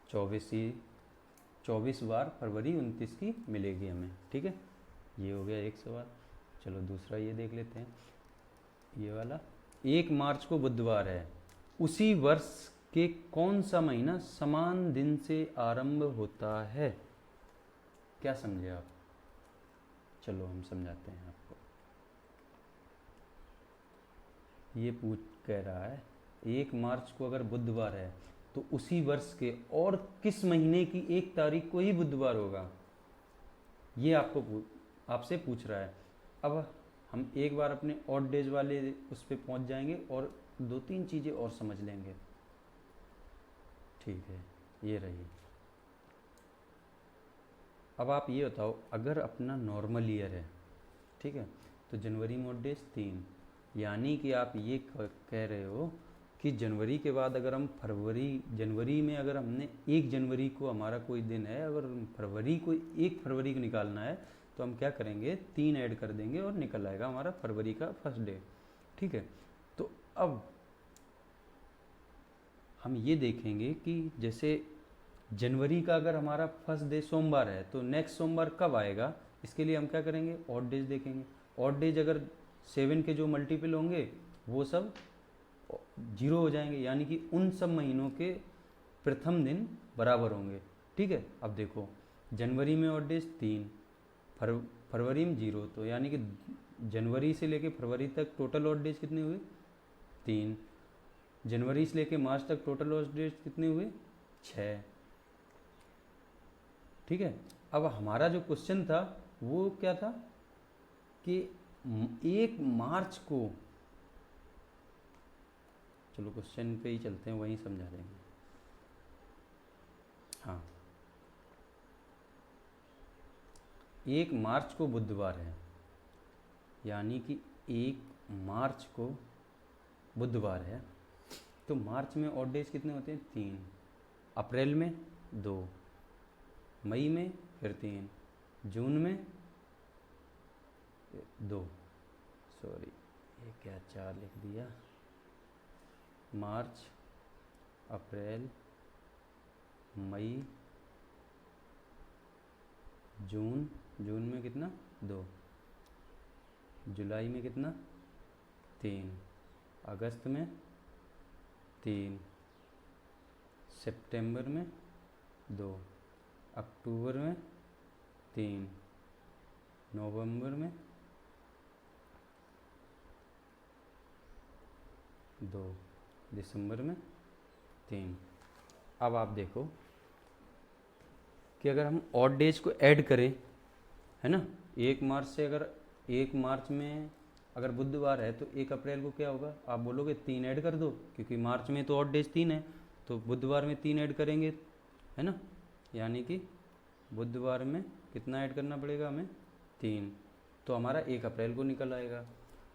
24 बार फरवरी 29 की मिलेगी हमें। ठीक है, ये हो गया एक सवाल। चलो दूसरा ये देख लेते हैं, ये वाला। 1 मार्च को बुधवार है, उसी वर्ष के कौन सा महीना समान दिन से आरंभ होता है। क्या समझे आप, चलो हम समझाते हैं आपको। ये कह रहा है 1 मार्च को अगर बुधवार है तो उसी वर्ष के और किस महीने की 1 तारीख को ही बुधवार होगा, ये आपसे पूछ रहा है। अब हम एक बार अपने ऑड डेज वाले उस पर पहुंच जाएंगे और 2-3 चीज़ें और समझ लेंगे। ठीक है, ये रही। अब आप ये बताओ, अगर अपना नॉर्मल ईयर है, ठीक है, तो जनवरी में ऑड डेज 3, यानी कि आप ये कह रहे हो कि जनवरी के बाद अगर हम जनवरी में अगर हमने 1 जनवरी को हमारा कोई दिन है, अगर फरवरी को 1 फरवरी को निकालना है तो हम क्या करेंगे, 3 ऐड कर देंगे और निकल आएगा हमारा फरवरी का फर्स्ट डे। ठीक है, तो अब हम ये देखेंगे कि जैसे जनवरी का अगर हमारा फर्स्ट डे सोमवार है तो नेक्स्ट सोमवार कब आएगा, इसके लिए हम क्या करेंगे, ऑड डेज देखेंगे। ऑड डेज अगर 7 के जो मल्टीपल होंगे वो सब 0 हो जाएंगे, यानी कि उन सब महीनों के प्रथम दिन बराबर होंगे। ठीक है, अब देखो जनवरी में ऑड डेज 3, फरवरी में 0, तो यानी कि जनवरी से लेके फरवरी तक टोटल ऑड डेज कितने हुए, 3। जनवरी से लेके मार्च तक टोटल ऑड डेज कितने हुए, 6। ठीक है, अब हमारा जो क्वेश्चन था वो क्या था कि 1 मार्च को, चलो क्वेश्चन पे ही चलते हैं, वहीं समझा देंगे। हाँ, 1 मार्च को बुधवार है, यानी कि 1 मार्च को बुधवार है, तो मार्च में ऑड डेज कितने होते हैं, 3। अप्रैल में 2, मई में फिर 3, जून में 2, सॉरी ये क्या 4 लिख दिया, मार्च, अप्रैल, मई, जून में कितना, 2, जुलाई में कितना, 3, अगस्त में 3, सितंबर में 2, अक्टूबर में 3, नवंबर में 2, दिसंबर में 3। अब आप देखो कि अगर हम ऑड डेज को ऐड करें, है ना, 1 मार्च से अगर 1 मार्च में अगर बुधवार है तो 1 अप्रैल को क्या होगा, आप बोलोगे 3 ऐड कर दो, क्योंकि मार्च में तो ऑड डेज 3 है, तो बुधवार में 3 ऐड करेंगे, है ना। यानी कि बुधवार में कितना ऐड करना पड़ेगा हमें, 3, तो हमारा 1 अप्रैल को निकल आएगा।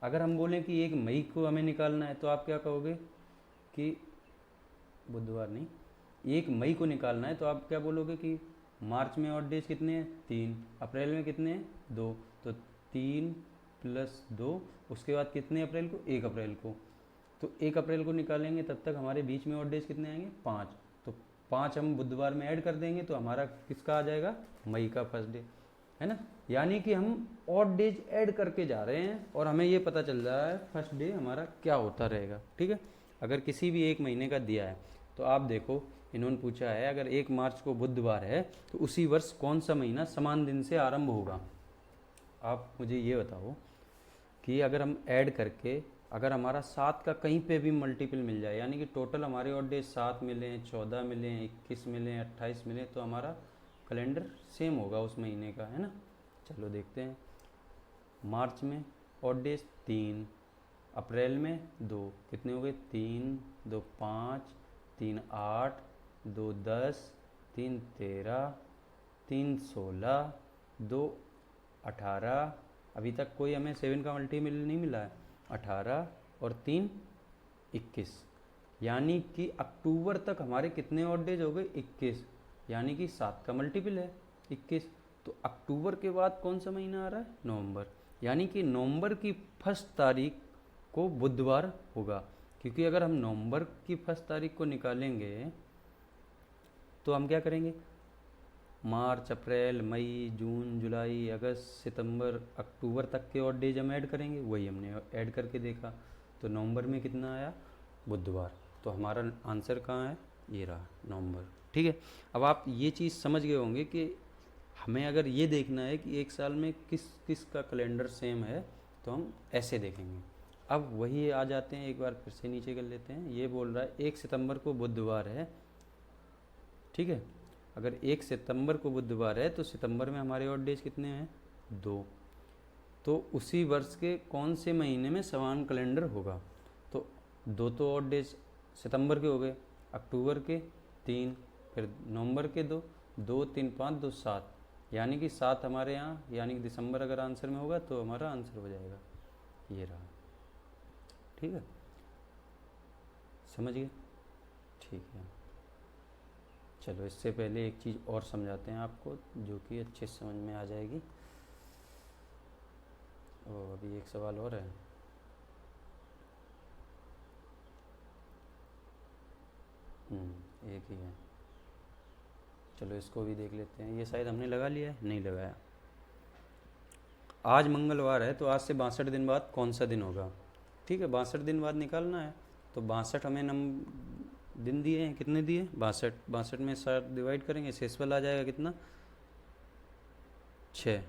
अगर हम बोलें कि 1 मई को हमें निकालना है तो आप क्या कहोगे कि बुधवार नहीं, 1 मई को निकालना है तो आप क्या बोलोगे कि मार्च में ऑड डेज कितने हैं, 3, अप्रैल में कितने हैं, 2, तो 3 + 2, उसके बाद कितने अप्रैल को, 1 अप्रैल को, तो 1 अप्रैल को निकालेंगे तब तक हमारे बीच में ऑड डेज कितने आएंगे, 5, तो 5 हम बुधवार में ऐड कर देंगे तो हमारा किसका आ जाएगा, मई का फर्स्ट डे, है ना। यानी कि हम ऑड डेज ऐड करके जा रहे हैं और हमें ये पता चल रहा है फर्स्ट डे हमारा क्या होता रहेगा, ठीक है। अगर किसी भी एक महीने का दिया है तो आप देखो, इन्होंने पूछा है अगर 1 मार्च को बुधवार है तो उसी वर्ष कौन सा महीना समान दिन से आरंभ होगा। आप मुझे ये बताओ कि अगर हम ऐड करके अगर हमारा 7 का कहीं पे भी मल्टीपल मिल जाए, यानी कि टोटल हमारे ऑड डेज 7 मिले, 14 मिले, 21 मिले, 28 मिले, तो हमारा कैलेंडर सेम होगा उस महीने का, है ना। चलो देखते हैं। मार्च में ऑड डेज 3, अप्रैल में 2, कितने हो गए, 3, 2 5, 3 8, 2 10, 3 13, 3 16, 2 18, अभी तक कोई हमें 7 का मल्टीपल नहीं मिला है, 18 और 3 21, यानी कि अक्टूबर तक हमारे कितने ऑड डेज हो गए, 21, यानी कि 7 का मल्टीपल है 21, तो अक्टूबर के बाद कौन सा महीना आ रहा है, नवंबर, यानी कि नवंबर की 1 तारीख को बुधवार होगा, क्योंकि अगर हम नवंबर की 1 तारीख को निकालेंगे तो हम क्या करेंगे, मार्च, अप्रैल, मई, जून, जुलाई, अगस्त, सितंबर, अक्टूबर तक के और डेज हम ऐड करेंगे, वही हमने ऐड करके देखा, तो नवंबर में कितना आया, बुधवार, तो हमारा आंसर कहाँ है, ये रहा नवंबर, ठीक है। अब आप ये चीज़ समझ गए होंगे कि हमें अगर ये देखना है कि एक साल में किस किस का कैलेंडर सेम है तो हम ऐसे देखेंगे। अब वही आ जाते हैं, एक बार फिर से नीचे कर लेते हैं। ये बोल रहा है 1 सितंबर को बुधवार है, ठीक है। अगर 1 सितंबर को बुधवार है तो सितंबर में हमारे ऑड डेज कितने हैं, 2, तो उसी वर्ष के कौन से महीने में समान कैलेंडर होगा, तो 2 तो ऑड डेज सितंबर के हो गए, अक्टूबर के 3, फिर नवंबर के 2, 2 3 5 2 7, यानी कि 7 हमारे यहाँ, यानी कि दिसंबर अगर आंसर में होगा तो हमारा आंसर हो जाएगा, ये रहा, ठीक है, समझ गए, ठीक है। चलो इससे पहले एक चीज़ और समझाते हैं आपको जो कि अच्छे समझ में आ जाएगी। और अभी एक सवाल और है, एक ही है, चलो इसको भी देख लेते हैं। ये शायद हमने लगा लिया है, नहीं लगाया। आज मंगलवार है तो आज से 62 दिन बाद कौन सा दिन होगा, ठीक है। 62 दिन बाद निकालना है, तो 62 हमें दिन दिए हैं, कितने दिए, 62, 62 में 7 डिवाइड करेंगे, शेषफल आ जाएगा कितना, 6,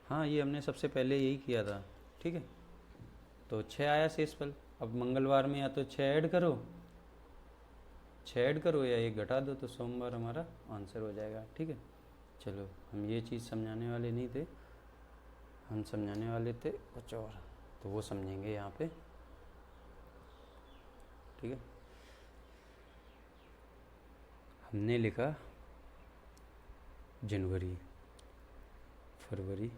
हाँ ये हमने सबसे पहले यही किया था, ठीक है, तो 6 आया शेषफल। अब मंगलवार में या तो 6 ऐड करो या 1 घटा दो, तो सोमवार हमारा आंसर हो जाएगा, ठीक है। चलो हम ये चीज़ समझाने वाले नहीं थे, हम समझाने वाले थे कुछ और, तो वो समझेंगे यहाँ पे, ठीक है। हमने लिखा जनवरी, फरवरी,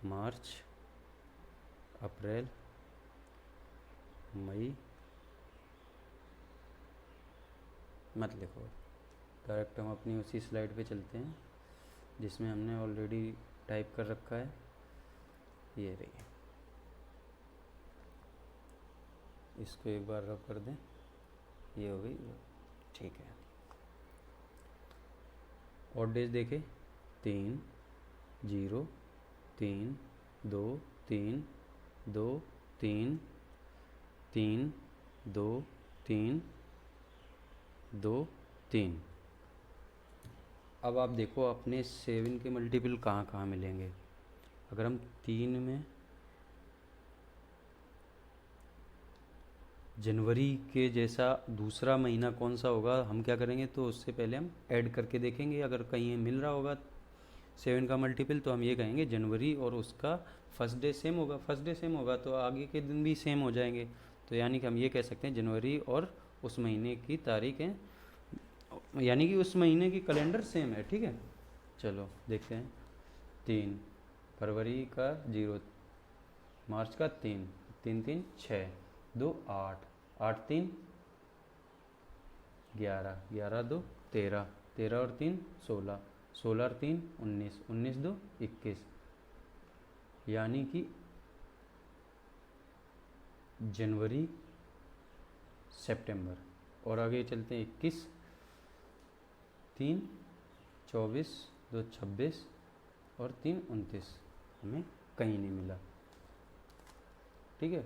मार्च, अप्रैल, मई, मत लिखो, डायरेक्ट हम अपनी उसी स्लाइड पे चलते हैं जिसमें हमने ऑलरेडी टाइप कर रखा है, ये रही, इसको एक बार रब कर दें, ये हो गई, ठीक है। और डेज देखे, 3 0 3 2 3 2 3 3 2 3 2 3। अब आप देखो अपने 7 के मल्टीपल कहाँ कहाँ मिलेंगे। अगर हम 3 में जनवरी के जैसा दूसरा महीना कौन सा होगा, हम क्या करेंगे, तो उससे पहले हम ऐड करके देखेंगे, अगर कहीं मिल रहा होगा 7 का मल्टीपल, तो हम ये कहेंगे जनवरी और उसका फर्स्ट डे सेम होगा। फर्स्ट डे सेम होगा तो आगे के दिन भी सेम हो जाएंगे, तो यानी कि हम ये कह सकते हैं जनवरी और उस महीने की तारीख है, यानी कि उस महीने की कैलेंडर सेम है। ठीक है, चलो देखते हैं। 3 फरवरी का 0, मार्च का 3, 3 3 6, 2 8, 8 3 11, 11 2 13, 13 और 3 16, 16 और 3 19, 19 2 21, यानी कि जनवरी सितंबर। और आगे चलते हैं 21 3 24, 2 26 और 3 29, हमें कहीं नहीं मिला। ठीक है,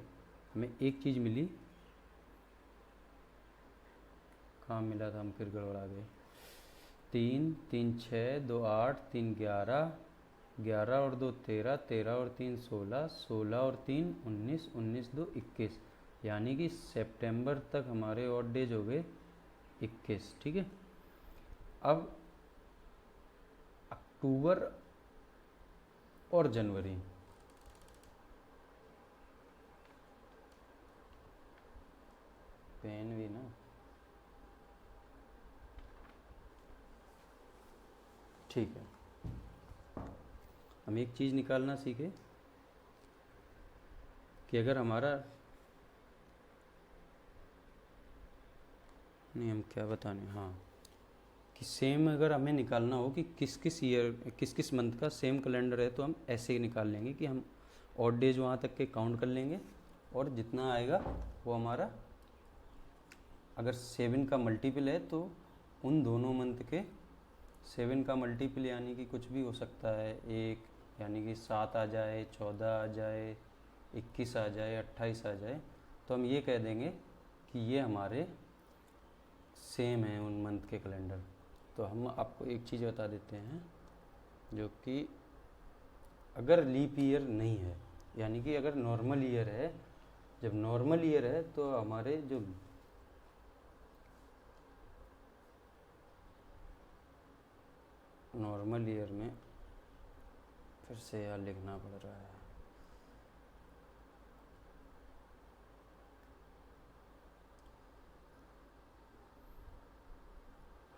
हमें एक चीज़ मिली, कहाँ मिला था, हम फिर गड़बड़ा गए। 3 3 6, 2 8, 3 11, 11 और 2 13, 13 और 3 16, 16 और 3 19, 19 2 21, यानी कि सितंबर तक हमारे ऑड डेज हो गए 21। ठीक है, अब अक्टूबर और जनवरी, पेन भी ना, ठीक है, हम एक चीज़ निकालना सीखे कि अगर हमारा, नहीं हम क्या बताने, हाँ, कि सेम अगर हमें निकालना हो कि किस किस ईयर किस किस मंथ का सेम कैलेंडर है, तो हम ऐसे ही निकाल लेंगे कि हम ऑड डेज वहाँ तक के काउंट कर लेंगे और जितना आएगा वो हमारा, अगर 7 का मल्टीपल है तो उन दोनों मंथ के 7 का मल्टीपल, यानी कि कुछ भी हो सकता है, एक यानी कि 7 आ जाए, 14 आ जाए, 21 आ जाए, 28 आ जाए, तो हम ये कह देंगे कि ये हमारे सेम है उन मंथ के कैलेंडर। तो हम आपको एक चीज़ बता देते हैं, जो कि अगर लीप ईयर नहीं है, यानी कि अगर नॉर्मल ईयर है, जब नॉर्मल ईयर है तो हमारे जो नॉर्मल ईयर में, फिर से यार लिखना पड़ रहा है,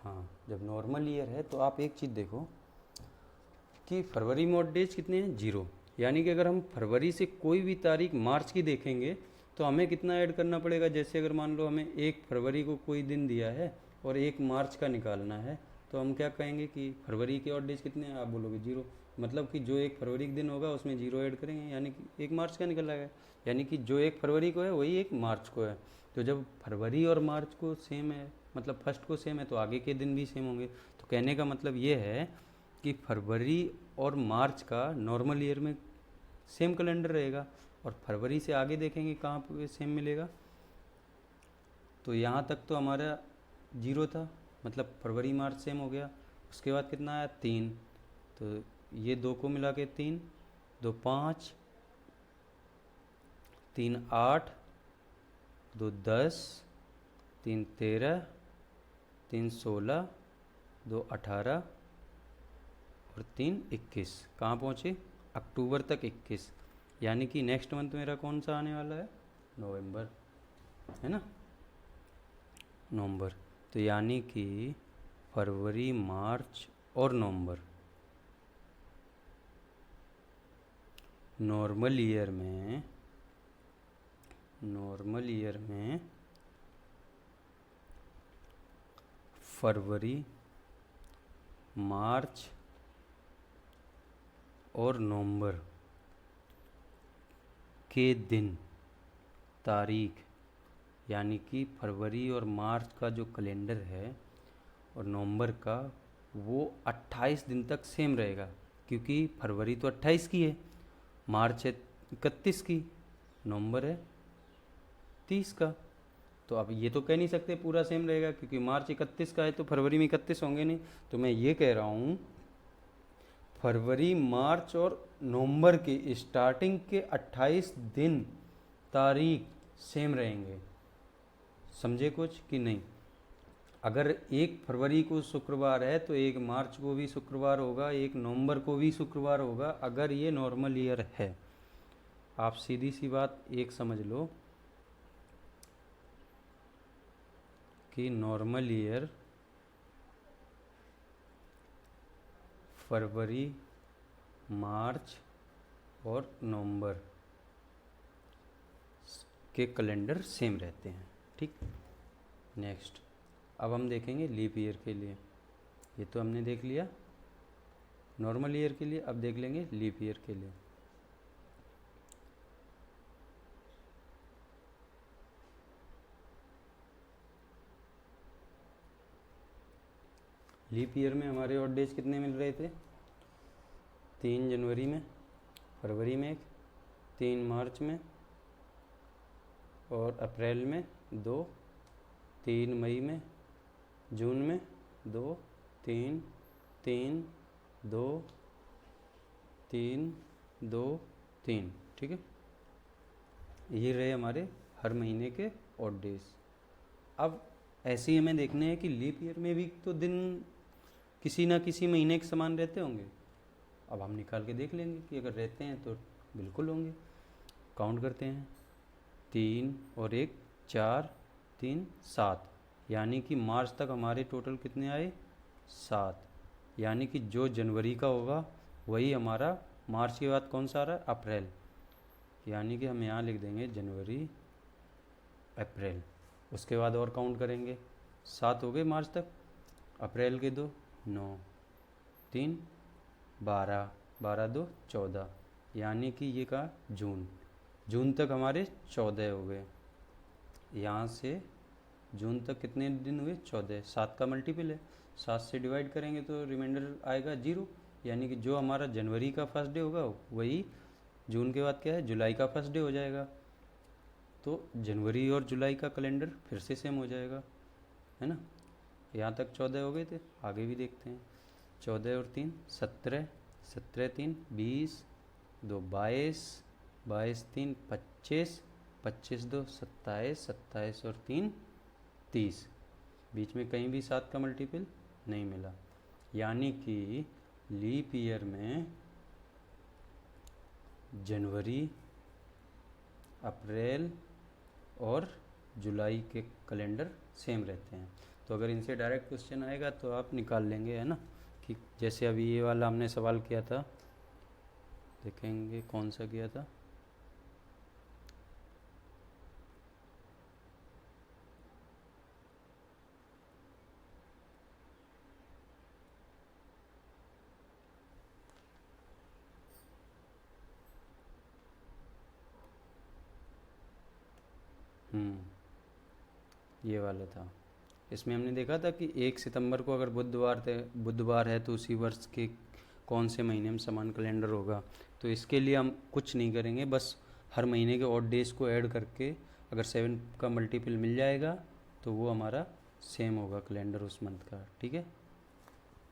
हाँ, जब नॉर्मल ईयर है तो आप एक चीज़ देखो कि फरवरी में ऑड डेज कितने हैं, 0, यानी कि अगर हम फरवरी से कोई भी तारीख मार्च की देखेंगे तो हमें कितना ऐड करना पड़ेगा। जैसे अगर मान लो हमें 1 फरवरी को कोई दिन दिया है और 1 मार्च का निकालना है, तो हम क्या कहेंगे कि फरवरी के ऑड डेज कितने हैं, आप बोलोगे 0, मतलब कि जो 1 फरवरी के दिन होगा उसमें 0 ऐड करेंगे, यानी कि 1 मार्च का निकल आएगा, यानी कि जो 1 फरवरी को है वही 1 मार्च को है। तो जब फरवरी और मार्च को सेम है, मतलब फर्स्ट को सेम है, तो आगे के दिन भी सेम होंगे। तो कहने का मतलब ये है कि फरवरी और मार्च का नॉर्मल ईयर में सेम कैलेंडर रहेगा, और फरवरी से आगे देखेंगे कहाँ पे सेम मिलेगा। तो यहाँ तक तो हमारा 0 था, मतलब फरवरी मार्च सेम हो गया। उसके बाद कितना आया, 3, तो ये 2 को मिला के 3, 2 5, 3 8, 2 10, 3 13, 3 16, 2 18 और 3 21, कहाँ पहुँचे, अक्टूबर तक 21, यानी कि नेक्स्ट मंथ मेरा कौन सा आने वाला है, नवंबर, है ना, नवंबर। तो यानी कि फरवरी मार्च और नवंबर नॉर्मल ईयर में फरवरी मार्च और नवंबर के दिन, तारीख, यानी कि फरवरी और मार्च का जो कैलेंडर है और नवंबर का, वो 28 दिन तक सेम रहेगा, क्योंकि फरवरी तो 28 की है, मार्च है 31 की, नवंबर है 30 का। तो अब ये तो कह नहीं सकते पूरा सेम रहेगा, क्योंकि मार्च 31 का है तो फरवरी में 31 होंगे नहीं। तो मैं ये कह रहा हूँ फरवरी मार्च और नवंबर के स्टार्टिंग के 28 दिन तारीख सेम रहेंगे। समझे कुछ कि नहीं? अगर 1 फरवरी को शुक्रवार है तो 1 मार्च को भी शुक्रवार होगा, 1 नवंबर को भी शुक्रवार होगा, अगर ये नॉर्मल ईयर है। आप सीधी सी बात एक समझ लो कि नॉर्मल ईयर फरवरी, मार्च और नवंबर के कैलेंडर सेम रहते हैं। ठीक, नेक्स्ट अब हम देखेंगे लीप ईयर के लिए। ये तो हमने देख लिया नॉर्मल ईयर के लिए, अब देख लेंगे लीप ईयर के लिए। लीप ईयर में हमारे ऑड डेज कितने मिल रहे थे? 3 जनवरी में, फरवरी में 1, 3 मार्च में और अप्रैल में 2, 3 मई में, जून में 2, 3, 3, 2, 3, 2, 3। ठीक है, ये रहे हमारे हर महीने के ऑड डेज। अब ऐसे ही हमें देखने हैं कि लीप ईयर में भी तो दिन किसी ना किसी महीने के समान रहते होंगे। अब हम निकाल के देख लेंगे कि अगर रहते हैं तो बिल्कुल होंगे। काउंट करते हैं, 3 और 1 4, 3 7, यानी कि मार्च तक हमारे टोटल कितने आए? 7। यानी कि जो जनवरी का होगा वही हमारा मार्च के बाद कौन सा आ रहा है? अप्रैल। यानी कि हम यहाँ लिख देंगे जनवरी, अप्रैल। उसके बाद और काउंट करेंगे, 7 हो गए मार्च तक, अप्रैल के 2, 9, 3, 12, 12 2 14, यानी कि ये का जून। जून तक हमारे 14 हो गए। यहाँ से जून तक कितने दिन हुए? 14। 7 का मल्टीपल है, 7 से डिवाइड करेंगे तो रिमाइंडर आएगा 0। यानी कि जो हमारा जनवरी का फर्स्ट डे होगा वही जून के बाद क्या है? जुलाई का फर्स्ट डे हो जाएगा। तो जनवरी और जुलाई का कैलेंडर फिर से सेम हो जाएगा, है ना। यहाँ तक 14 हो गए थे, आगे भी देखते हैं। 14 और 3 17, 17 3 20, 2 22, 22 3 25, 25 2 27, 27 और 3 30। बीच में कहीं भी 7 का मल्टीपल नहीं मिला। यानी कि लीप ईयर में जनवरी, अप्रैल और जुलाई के कैलेंडर सेम रहते हैं। तो अगर इनसे डायरेक्ट क्वेश्चन आएगा तो आप निकाल लेंगे, है ना। कि जैसे अभी ये वाला हमने सवाल किया था, देखेंगे कौन सा किया था। ये वाला था। इसमें हमने देखा था कि 1 सितंबर को अगर बुधवार है तो उसी वर्ष के कौन से महीने में समान कैलेंडर होगा। तो इसके लिए हम कुछ नहीं करेंगे, बस हर महीने के ऑड डेज को ऐड करके अगर 7 का मल्टीपल मिल जाएगा तो वो हमारा सेम होगा कैलेंडर उस मंथ का। ठीक है,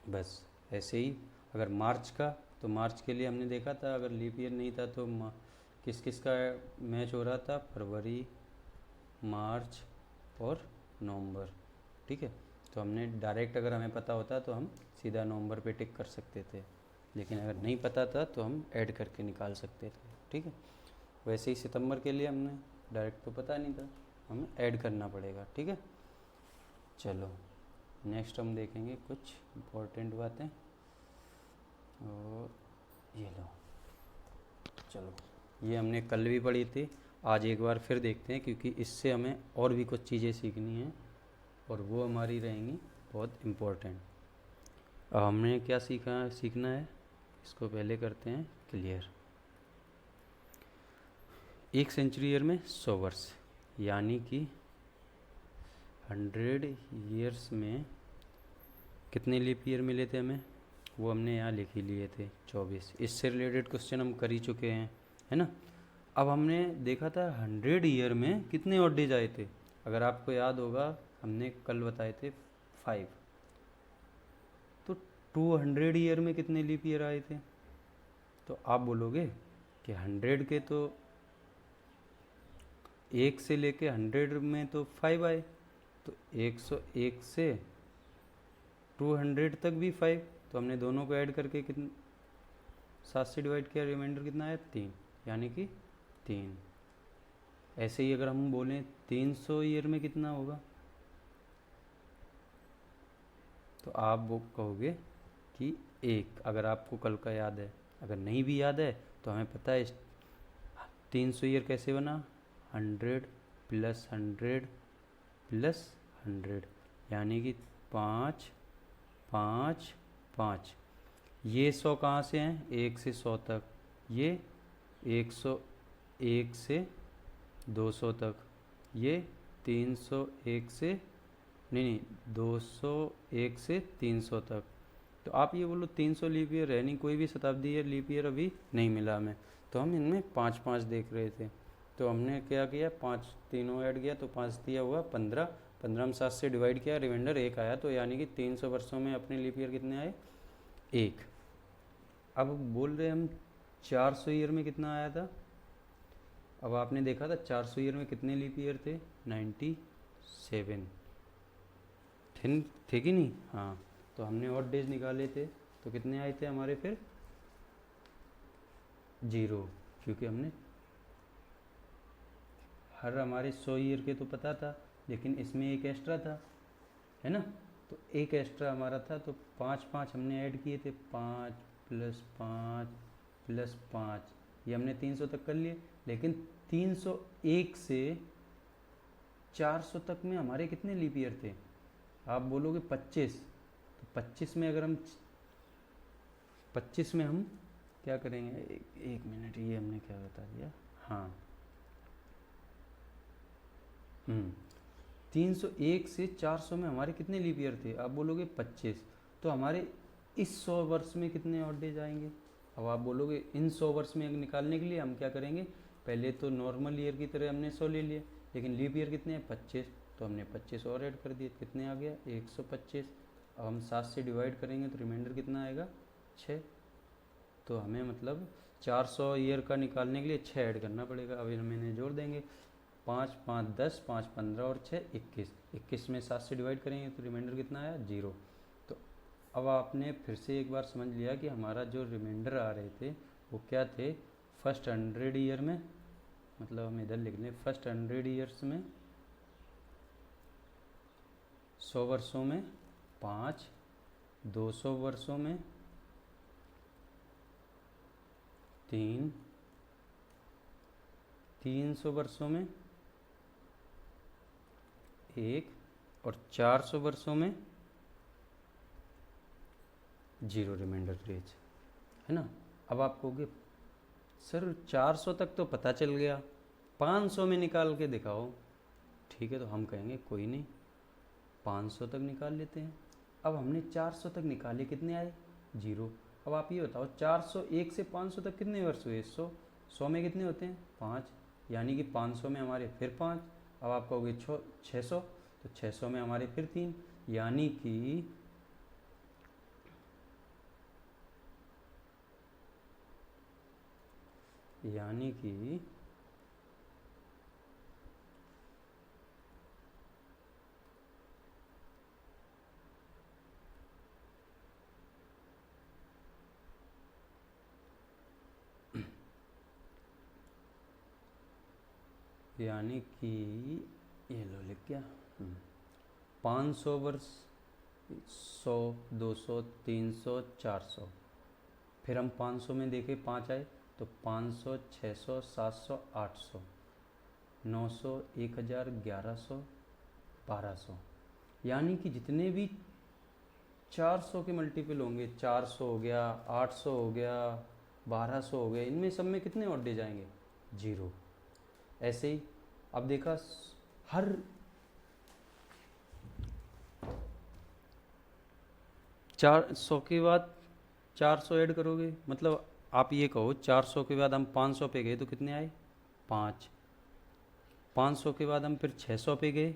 बस ऐसे ही। अगर मार्च का, तो मार्च के लिए हमने देखा था अगर लीप ईयर नहीं था तो किस किस का मैच हो रहा था? फरवरी, मार्च और नवंबर। ठीक है, तो हमने डायरेक्ट अगर हमें पता होता तो हम सीधा नवंबर पे टिक कर सकते थे, लेकिन अगर नहीं पता था तो हम ऐड करके निकाल सकते थे। ठीक है, वैसे ही सितंबर के लिए हमने डायरेक्ट तो पता नहीं था, हमें ऐड करना पड़ेगा। ठीक है, चलो नेक्स्ट हम देखेंगे कुछ इम्पोर्टेंट बातें। और ये लो, चलो ये हमने कल भी पढ़ी थी, आज एक बार फिर देखते हैं क्योंकि इससे हमें और भी कुछ चीज़ें सीखनी हैं और वो हमारी रहेंगी बहुत इम्पोर्टेंट। अब हमने क्या सीखना है, इसको पहले करते हैं क्लियर। 1 सेंचुरी ईयर में 100 वर्ष, यानी कि 100 ईयर्स में कितने लीप ईयर मिले थे हमें? वो हमने यहाँ लिख ही लिए थे 24। इससे रिलेटेड क्वेश्चन हम कर ही चुके हैं, है ना। अब हमने देखा था 100 ईयर में कितने ऑड डेज आए थे। अगर आपको याद होगा हमने कल बताए थे 5। तो 200 ईयर में कितने लीप ईयर आए थे? तो आप बोलोगे कि 100 के तो 1 से लेके 100 में तो 5 आए, तो 101 से 200 तक भी 5, तो हमने दोनों को ऐड करके कितना 7 से डिवाइड किया, रिमाइंडर कितना आया 3, यानी कि 3। ऐसे ही अगर हम बोलें 300 ईयर में कितना होगा, तो आप वो कहोगे कि 1, अगर आपको कल का याद है। अगर नहीं भी याद है तो हमें पता है 300 ईयर कैसे बना, 100 प्लस 100 प्लस 100, यानी कि 5 5 5। ये 100 कहाँ से हैं, 1 से 100 तक, ये 101 से 200 तक, ये 301 से नहीं 201 से 300 तक। तो आप ये बोलो 300 लीप ईयर है नहीं, कोई भी शताब्दी ईयर लीप ईयर अभी नहीं मिला हमें, तो हम इनमें 5 5 देख रहे थे। तो हमने क्या किया, 5 तीनों ऐड किया तो 5 दिया हुआ 15, 15 में 7 से डिवाइड किया, रिमाइंडर 1 आया, तो यानी कि 300 वर्षों में अपने लीप ईयर कितने आए, 1। अब बोल रहे हम 400 ईयर में कितना आया था। अब आपने देखा था 400 ईयर में कितने लीप ईयर थे, 97 थे कि नहीं। हाँ, तो हमने और डेज निकाले थे, तो कितने आए थे हमारे फिर 0, क्योंकि हमने हर हमारे 100 ईयर के तो पता था, लेकिन इसमें एक एक्स्ट्रा था, है ना। तो एक एक्स्ट्रा हमारा था, तो 5 5 हमने ऐड किए थे, 5 प्लस 5 प्लस 5, ये हमने 300 तक कर लिए। लेकिन 301 से 400 तक में हमारे कितने लीप ईयर थे, आप बोलोगे 25, तो 25 में अगर हम 25 में हम क्या करेंगे, एक मिनट, ये हमने क्या बता दिया, हाँ 301 से 400 में हमारे कितने लीप ईयर थे, आप बोलोगे 25, तो हमारे इस 100 वर्ष में कितने और डेज आएंगे। अब आप बोलोगे इन 100 वर्ष में निकालने के लिए हम क्या करेंगे, पहले तो नॉर्मल ईयर की तरह हमने 100 ले लिए, लेकिन लीप ईयर कितने हैं 25, तो हमने 25 और ऐड कर दिए, कितने आ गया 125। अब हम 7 से डिवाइड करेंगे तो रिमाइंडर कितना आएगा 6। तो हमें मतलब 400 ईयर का निकालने के लिए 6 ऐड करना पड़ेगा। अब मैंने जोड़ देंगे, 5 5 10, 5 15 और 6 21, 21 में 7 से डिवाइड करेंगे तो रिमाइंडर कितना आया 0। तो अब आपने फिर से एक बार समझ लिया कि हमारा जो रिमाइंडर आ रहे थे वो क्या थे, फर्स्ट 100 ईयर में, मतलब हम इधर लिख लें फर्स्ट 100 ईयर्स में 100 वर्षों में 5, 200 वर्षों में 3, 300 वर्षों में 1 और 400 वर्षों में 0 रिमाइंडर रेज, है ना। अब आप कहोगे सर 400 तक तो पता चल गया, 500 में निकाल के दिखाओ। ठीक है, तो हम कहेंगे कोई नहीं, 500 तक निकाल लेते हैं। अब हमने 400 तक निकाले, कितने आए 0। अब आप ये बताओ 401 से 500 तक कितने वर्ष हुए, 100, 100 में कितने होते हैं 5, यानी कि 500 में हमारे फिर 5। अब आप कहोगे 600, तो 600 में हमारे फिर 3, यानी कि यानी कि ये लो लिख क्या, 500 वर्ष, 100, 200, 300, 400, फिर हम 500 में देखें 5 आए, तो 500, 600, 700, 800, 900, 1000, 1100, 1200, यानी कि जितने भी 400 के मल्टीपल होंगे, 400 हो गया, 800 हो गया, 1200 हो गया, इनमें सब में कितने और डे जाएंगे 0। ऐसे ही अब देखा हर 400 के बाद 400 ऐड करोगे, मतलब आप ये कहो 400 के बाद हम 500 पे गए तो कितने आए 5, 500 के बाद हम फिर 600 पे गए,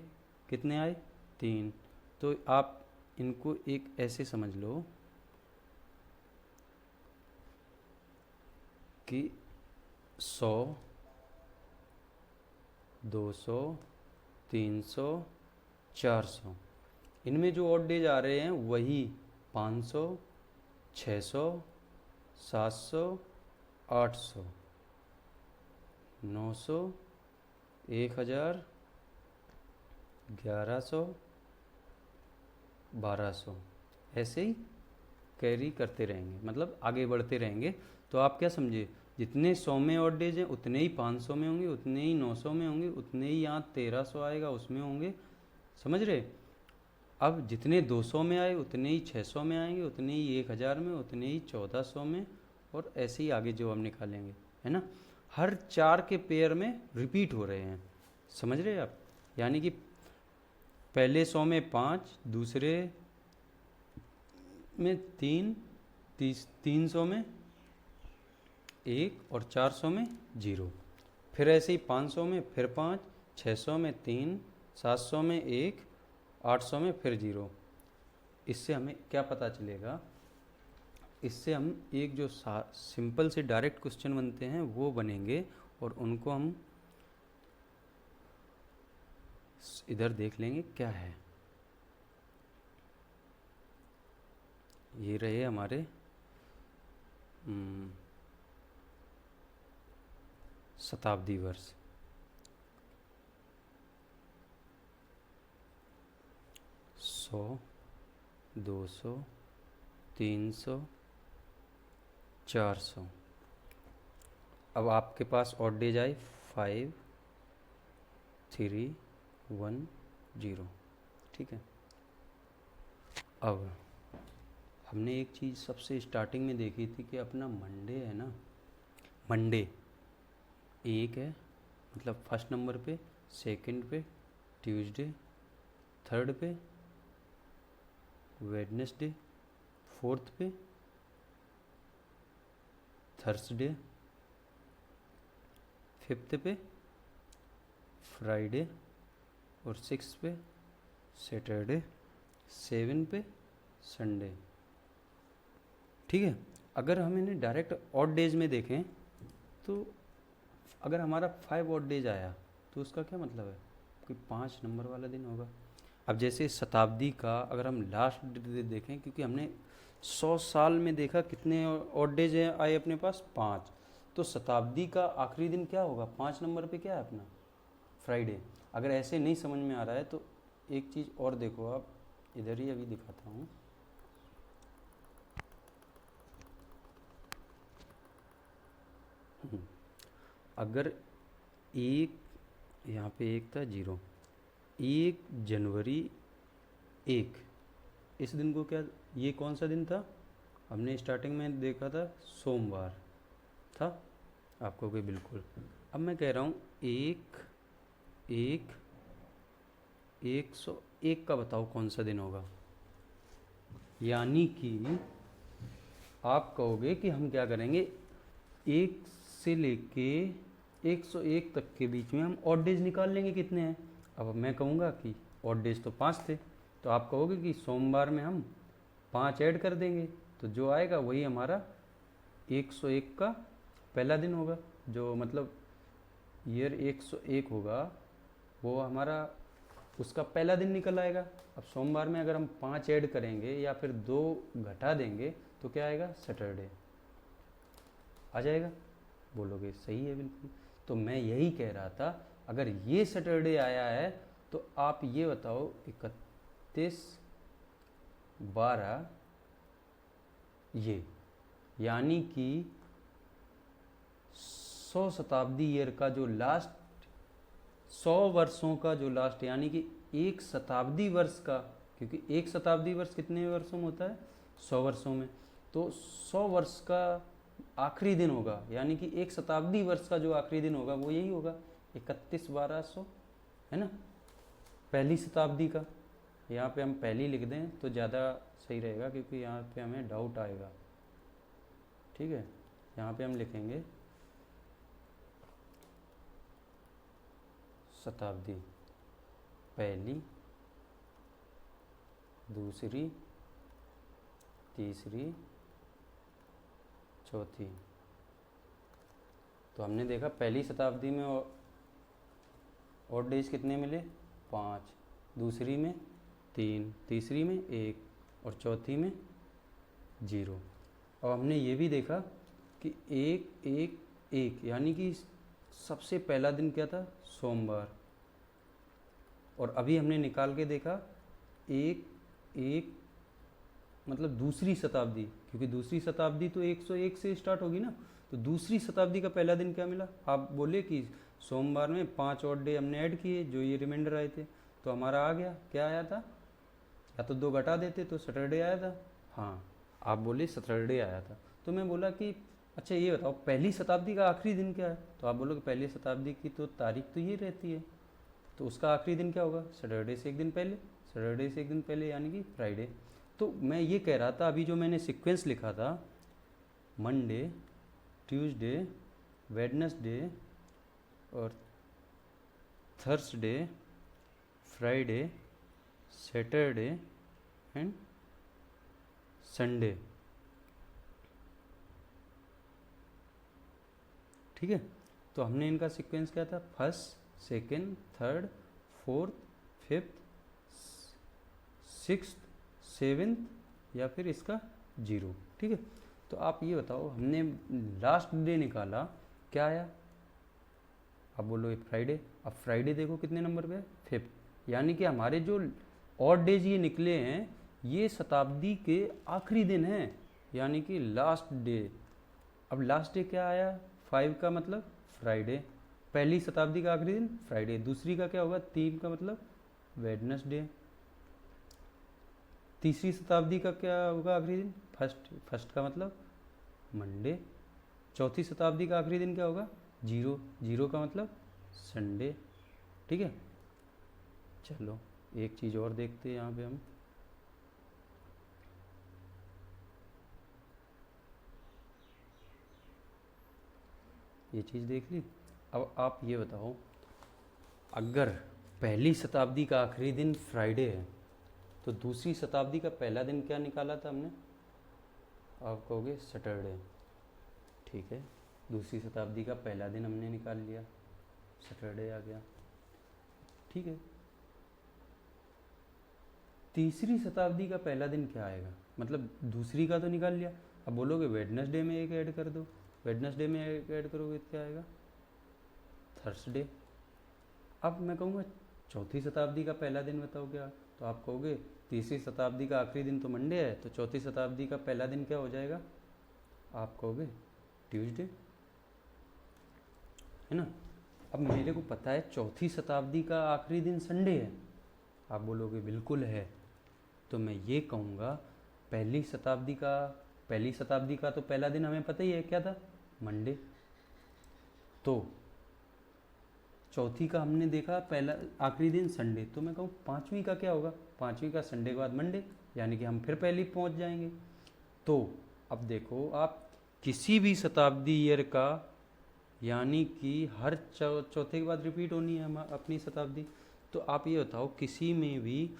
कितने आए 3। तो आप इनको एक ऐसे समझ लो कि 100, 200, 300, 400। इनमें जो ऑड डेज आ रहे हैं वही 500, 600, 700, 800, 900, 1000, 1100, 1200, ऐसे ही कैरी करते रहेंगे, मतलब आगे बढ़ते रहेंगे। तो आप क्या समझे, जितने 100 में ऑड डेज हैं उतने ही 500 में होंगे, उतने ही 900 में होंगे, उतने ही यहाँ 1300 आएगा उसमें होंगे, समझ रहे। अब जितने 200 में आए उतने ही 600 में आएंगे, उतने ही 1000 में, उतने ही 1400 में, और ऐसे ही आगे जो हम निकालेंगे, है ना। हर 4 के पेयर में रिपीट हो रहे हैं, समझ रहे आप। यानी कि पहले 100 में 5, दूसरे में 3, 300 में 1 और 400 में 0। फिर ऐसे ही 500 में फिर 5, 600 में 3, 700 में 1, 800 में फिर 0। इससे हमें क्या पता चलेगा, इससे हम एक जो सिंपल से डायरेक्ट क्वेश्चन बनते हैं वो बनेंगे, और उनको हम इधर देख लेंगे क्या है। ये रहे हमारे शताब्दी वर्ष। सौ, 200, 300, 400। अब आपके पास ऑड डेज आए 5, 3, 1, 0, ठीक है। अब हमने एक चीज़ सबसे स्टार्टिंग में देखी थी कि अपना मंडे है ना, मंडे 1 है, मतलब फर्स्ट नंबर पे, सेकंड पे ट्यूसडे, थर्ड पे वेडनेसडे, फोर्थ पे थर्सडे, फिफ्थ पे फ्राइडे, और सिक्स पे सैटरडे, 7 पे संडे, ठीक है। अगर हम इन्हें डायरेक्ट ऑड डेज में देखें तो अगर हमारा 5 ऑड डेज आया तो उसका क्या मतलब है कि 5 नंबर वाला दिन होगा। अब जैसे शताब्दी का अगर हम लास्ट देखें, क्योंकि हमने 100 साल में देखा कितने ऑड डेज आए अपने पास 5, तो शताब्दी का आखिरी दिन क्या होगा, 5 नंबर पे क्या है अपना, फ्राइडे। अगर ऐसे नहीं समझ में आ रहा है तो एक चीज़ और देखो आप, इधर ही अभी दिखाता हूँ। अगर एक, यहाँ पे 1 था 0, 1 जनवरी 1, इस दिन को क्या, ये कौन सा दिन था, हमने स्टार्टिंग में देखा था सोमवार था, आपको कोई बिल्कुल। अब मैं कह रहा हूँ 101 का बताओ कौन सा दिन होगा। यानी कि आप कहोगे कि हम क्या करेंगे, 1 से लेके 101 तक के बीच में हम ऑड डेज निकाल लेंगे कितने हैं। अब मैं कहूँगा कि ऑड डेज तो 5 थे, तो आप कहोगे कि सोमवार में हम 5 ऐड कर देंगे, तो जो आएगा वही हमारा 101 का पहला दिन होगा, जो मतलब ईयर 101 होगा वो हमारा उसका पहला दिन निकल आएगा। अब सोमवार में अगर हम 5 ऐड करेंगे या फिर 2 घटा देंगे तो क्या आएगा, सैटरडे आ जाएगा। बोलोगे सही है बिल्कुल। तो मैं यही कह रहा था, अगर ये सैटरडे आया है तो आप ये बताओ 31/12 ये, यानी कि 100 शताब्दी ईयर का जो लास्ट, 100 वर्षों का जो लास्ट, यानी कि एक शताब्दी वर्ष का, क्योंकि एक शताब्दी वर्ष कितने वर्षों में होता है, 100 वर्षों में, तो 100 वर्ष का आखिरी दिन होगा, यानी कि एक शताब्दी वर्ष का जो आखिरी दिन होगा वो यही होगा 31/1200, है ना, पहली शताब्दी का। यहाँ पे हम पहली लिख दें तो ज़्यादा सही रहेगा, क्योंकि यहाँ पे हमें डाउट आएगा, ठीक है। यहाँ पे हम लिखेंगे शताब्दी, पहली, दूसरी, तीसरी, चौथी। तो हमने देखा पहली शताब्दी में ऑड डेज कितने मिले, 5, दूसरी में 3, तीसरी में 1 और चौथी में 0। और हमने ये भी देखा कि 1 1 1 यानी कि सबसे पहला दिन क्या था, सोमवार। और अभी हमने निकाल के देखा 1 1 मतलब दूसरी शताब्दी, क्योंकि दूसरी शताब्दी तो 101 से स्टार्ट होगी ना, तो दूसरी शताब्दी का पहला दिन क्या मिला। आप बोले कि सोमवार में 5 और डे हमने ऐड किए जो ये रिमाइंडर आए थे, तो हमारा आ गया, क्या आया था, या तो 2 घटा देते तो सैटरडे आया था। हाँ, आप बोले सैटरडे आया था। तो मैं बोला कि अच्छा ये बताओ पहली शताब्दी का आखिरी दिन क्या है, तो आप बोलोगे पहली शताब्दी की तो तारीख तो ये रहती है, तो उसका आखिरी दिन क्या होगा, सैटरडे से एक दिन पहले, सैटरडे से एक दिन पहले यानी कि फ्राइडे। तो मैं ये कह रहा था अभी जो मैंने सीक्वेंस लिखा था, मंडे, ट्यूसडे, वेडनेसडे और Thursday, Friday, Saturday and Sunday, ठीक है। तो हमने इनका सीक्वेंस क्या था, first, second, third, fourth, fifth, sixth, seventh या फिर इसका 0, ठीक है। तो आप ये बताओ हमने लास्ट डे निकाला, क्या आया, आप बोलोगे फ्राइडे। अब फ्राइडे देखो कितने नंबर पे है, 5th, यानी कि हमारे जो ऑड डेज ये निकले हैं ये शताब्दी के आखिरी दिन हैं, यानी कि लास्ट डे। अब लास्ट डे क्या आया, 5 का मतलब फ्राइडे, पहली शताब्दी का आखिरी दिन फ्राइडे, दूसरी का क्या होगा 3 का मतलब वेडनेसडे, तीसरी शताब्दी का क्या होगा आखिरी दिन, फर्स्ट का मतलब मंडे, चौथी शताब्दी का आखिरी दिन क्या होगा 0, 0 का मतलब संडे, ठीक है। चलो एक चीज़ और देखते हैं यहाँ पे हम, ये चीज़ देख ली। अब आप ये बताओ अगर पहली शताब्दी का आखिरी दिन फ्राइडे है तो दूसरी शताब्दी का पहला दिन क्या निकाला था हमने, आप कहोगे सैटरडे, ठीक है। दूसरी शताब्दी का पहला दिन हमने निकाल लिया, सैटरडे आ गया, ठीक है। तीसरी शताब्दी का पहला दिन क्या आएगा, मतलब दूसरी का तो निकाल लिया, अब बोलोगे वेडनेसडे में एक ऐड कर दो, वेडनेसडे में एक ऐड करोगे तो क्या आएगा, थर्सडे। अब मैं कहूँगा चौथी शताब्दी का पहला दिन बताओ क्या, तो आप कहोगे तीसरी शताब्दी का आखिरी दिन तो मंडे है, तो चौथी शताब्दी का पहला दिन क्या हो जाएगा, आप कहोगे ट्यूसडे, है ना। अब मेरे को पता है चौथी शताब्दी का आखिरी दिन संडे है, आप बोलोगे बिल्कुल है, तो मैं ये कहूँगा पहली शताब्दी का तो पहला दिन हमें पता ही है क्या था, मंडे। तो चौथी का हमने देखा पहला आखिरी दिन संडे, तो मैं कहूँ पाँचवीं का क्या होगा, पाँचवीं का संडे के बाद मंडे, यानी कि हम फिर पहले पहुँच जाएंगे। तो अब देखो आप किसी भी शताब्दी ईयर का, यानी कि हर चौथे के बाद रिपीट होनी है हम अपनी शताब्दी, तो आप ये बताओ किसी में भी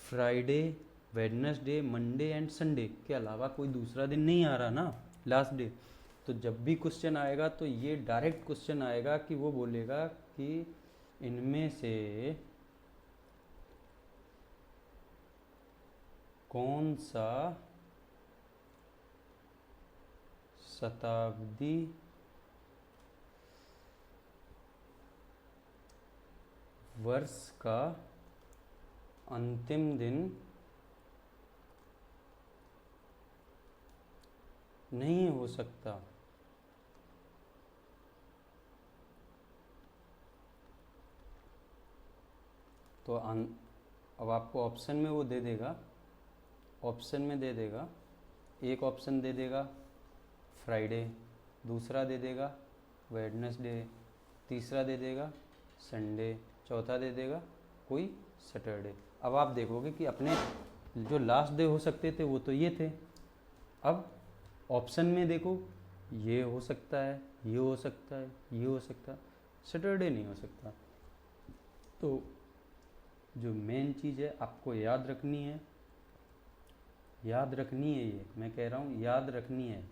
Friday, Wednesday, Monday and Sunday के अलावा कोई दूसरा दिन नहीं आ रहा ना लास्ट डे। तो जब भी क्वेश्चन आएगा तो ये डायरेक्ट क्वेश्चन आएगा कि वो बोलेगा कि इनमें से कौन सा शताब्दी वर्ष का अंतिम दिन नहीं हो सकता। तो अब आपको ऑप्शन में वो दे देगा, ऑप्शन में दे देगा, एक ऑप्शन दे देगा फ्राइडे, दूसरा दे देगा वेडनेसडे, तीसरा दे देगा संडे, चौथा दे देगा कोई सैटरडे। अब आप देखोगे कि अपने जो लास्ट डे हो सकते थे वो तो ये थे, अब ऑप्शन में देखो ये हो सकता है, ये हो सकता है, ये हो सकता है, सैटरडे नहीं हो सकता। तो जो मेन चीज़ है आपको याद रखनी है, याद रखनी है, ये मैं कह रहा हूँ याद रखनी है।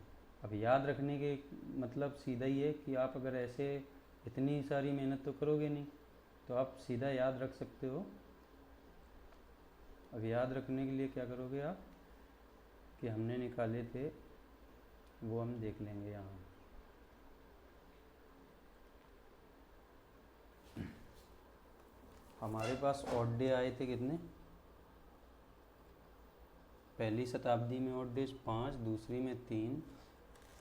अब याद रखने के मतलब सीधा ही है कि आप अगर ऐसे इतनी सारी मेहनत तो करोगे नहीं, तो आप सीधा याद रख सकते हो अब याद रखने के लिए क्या करोगे आप कि हमने निकाले थे वो हम देख लेंगे यहाँ। हमारे पास ऑड डे आए थे कितने, पहली शताब्दी में ऑड डेज 5, दूसरी में 3,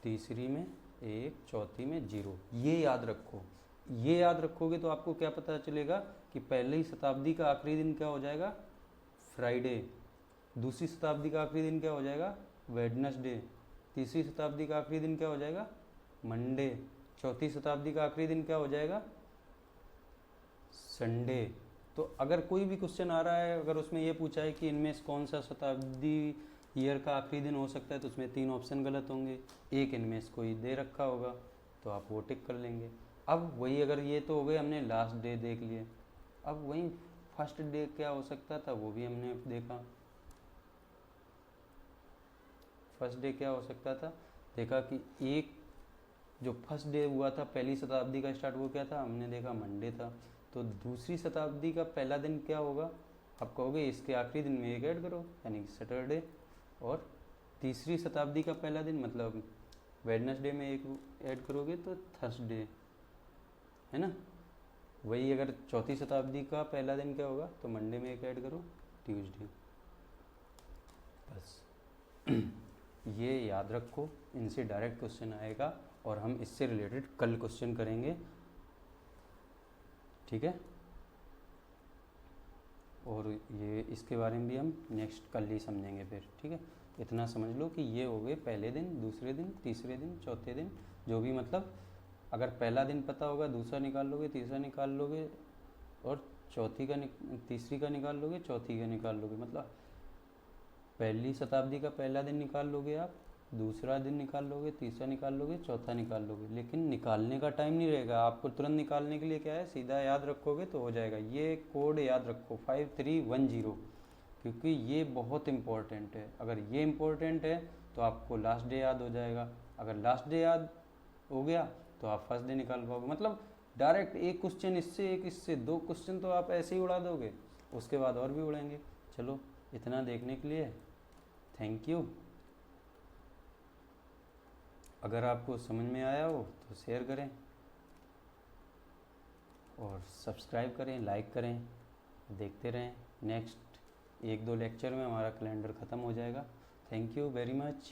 तीसरी में 1, चौथी में 0। ये याद रखो, ये याद रखोगे तो आपको क्या पता चलेगा कि पहली शताब्दी का आखिरी दिन क्या हो जाएगा, फ्राइडे। दूसरी शताब्दी का आखिरी दिन क्या हो जाएगा, वेडनेसडे। तीसरी शताब्दी का आखिरी दिन क्या हो जाएगा, मंडे। चौथी शताब्दी का आखिरी दिन क्या हो जाएगा, संडे। तो अगर कोई भी क्वेश्चन आ रहा है, अगर उसमें ये पूछा है कि इनमें से कौन सा शताब्दी ईयर का आखिरी दिन हो सकता है, तो उसमें 3 ऑप्शन गलत होंगे, एक इनमें से कोई दे रखा होगा तो आप वो टिक कर लेंगे। अब वही, अगर ये तो हो गए हमने लास्ट डे देख लिए, अब वही फर्स्ट डे क्या हो सकता था वो भी हमने देखा। फर्स्ट डे क्या हो सकता था, देखा कि एक जो फर्स्ट डे हुआ था पहली शताब्दी का स्टार्ट, वो क्या था, हमने देखा मंडे था। तो दूसरी शताब्दी का पहला दिन क्या होगा, आप कहोगे इसके आखिरी दिन में एक ऐड करो यानी कि सैटरडे। और तीसरी शताब्दी का पहला दिन मतलब वेडनेसडे में एक ऐड करोगे तो थर्सडे, है ना। वही अगर चौथी शताब्दी का पहला दिन क्या होगा, तो मंडे में एक ऐड करो, ट्यूसडे। बस ये याद रखो, इनसे डायरेक्ट क्वेश्चन आएगा और हम इससे रिलेटेड कल क्वेश्चन करेंगे, ठीक है। और ये इसके बारे में भी हम नेक्स्ट कल ही समझेंगे फिर, ठीक है। इतना समझ लो कि ये हो गए पहले दिन, दूसरे दिन, तीसरे दिन, चौथे दिन, जो भी मतलब अगर पहला दिन पता होगा दूसरा निकाल लोगे, तीसरा निकाल लोगे और तीसरी का निकाल लोगे, चौथी का निकाल लोगे। मतलब पहली शताब्दी का पहला दिन निकाल लोगे आप, दूसरा दिन निकाल लोगे, तीसरा निकाल लोगे, चौथा निकाल लोगे, लेकिन निकालने का टाइम नहीं रहेगा आपको। तुरंत निकालने के लिए क्या है, सीधा याद रखोगे तो हो जाएगा। ये कोड याद रखो 5310, क्योंकि ये बहुत इम्पोर्टेंट है। अगर ये इम्पोर्टेंट है तो आपको लास्ट डे याद हो जाएगा, अगर लास्ट डे याद हो गया तो आप फर्स्ट डे निकाल पाओगे। मतलब डायरेक्ट एक क्वेश्चन इससे, एक इससे, 2 क्वेश्चन तो आप ऐसे ही उड़ा दोगे, उसके बाद और भी उड़ेंगे। चलो, इतना देखने के लिए थैंक यू। अगर आपको समझ में आया हो तो शेयर करें और सब्सक्राइब करें, लाइक करें, देखते रहें। नेक्स्ट 1-2 लेक्चर में हमारा कैलेंडर ख़त्म हो जाएगा। Thank you very much.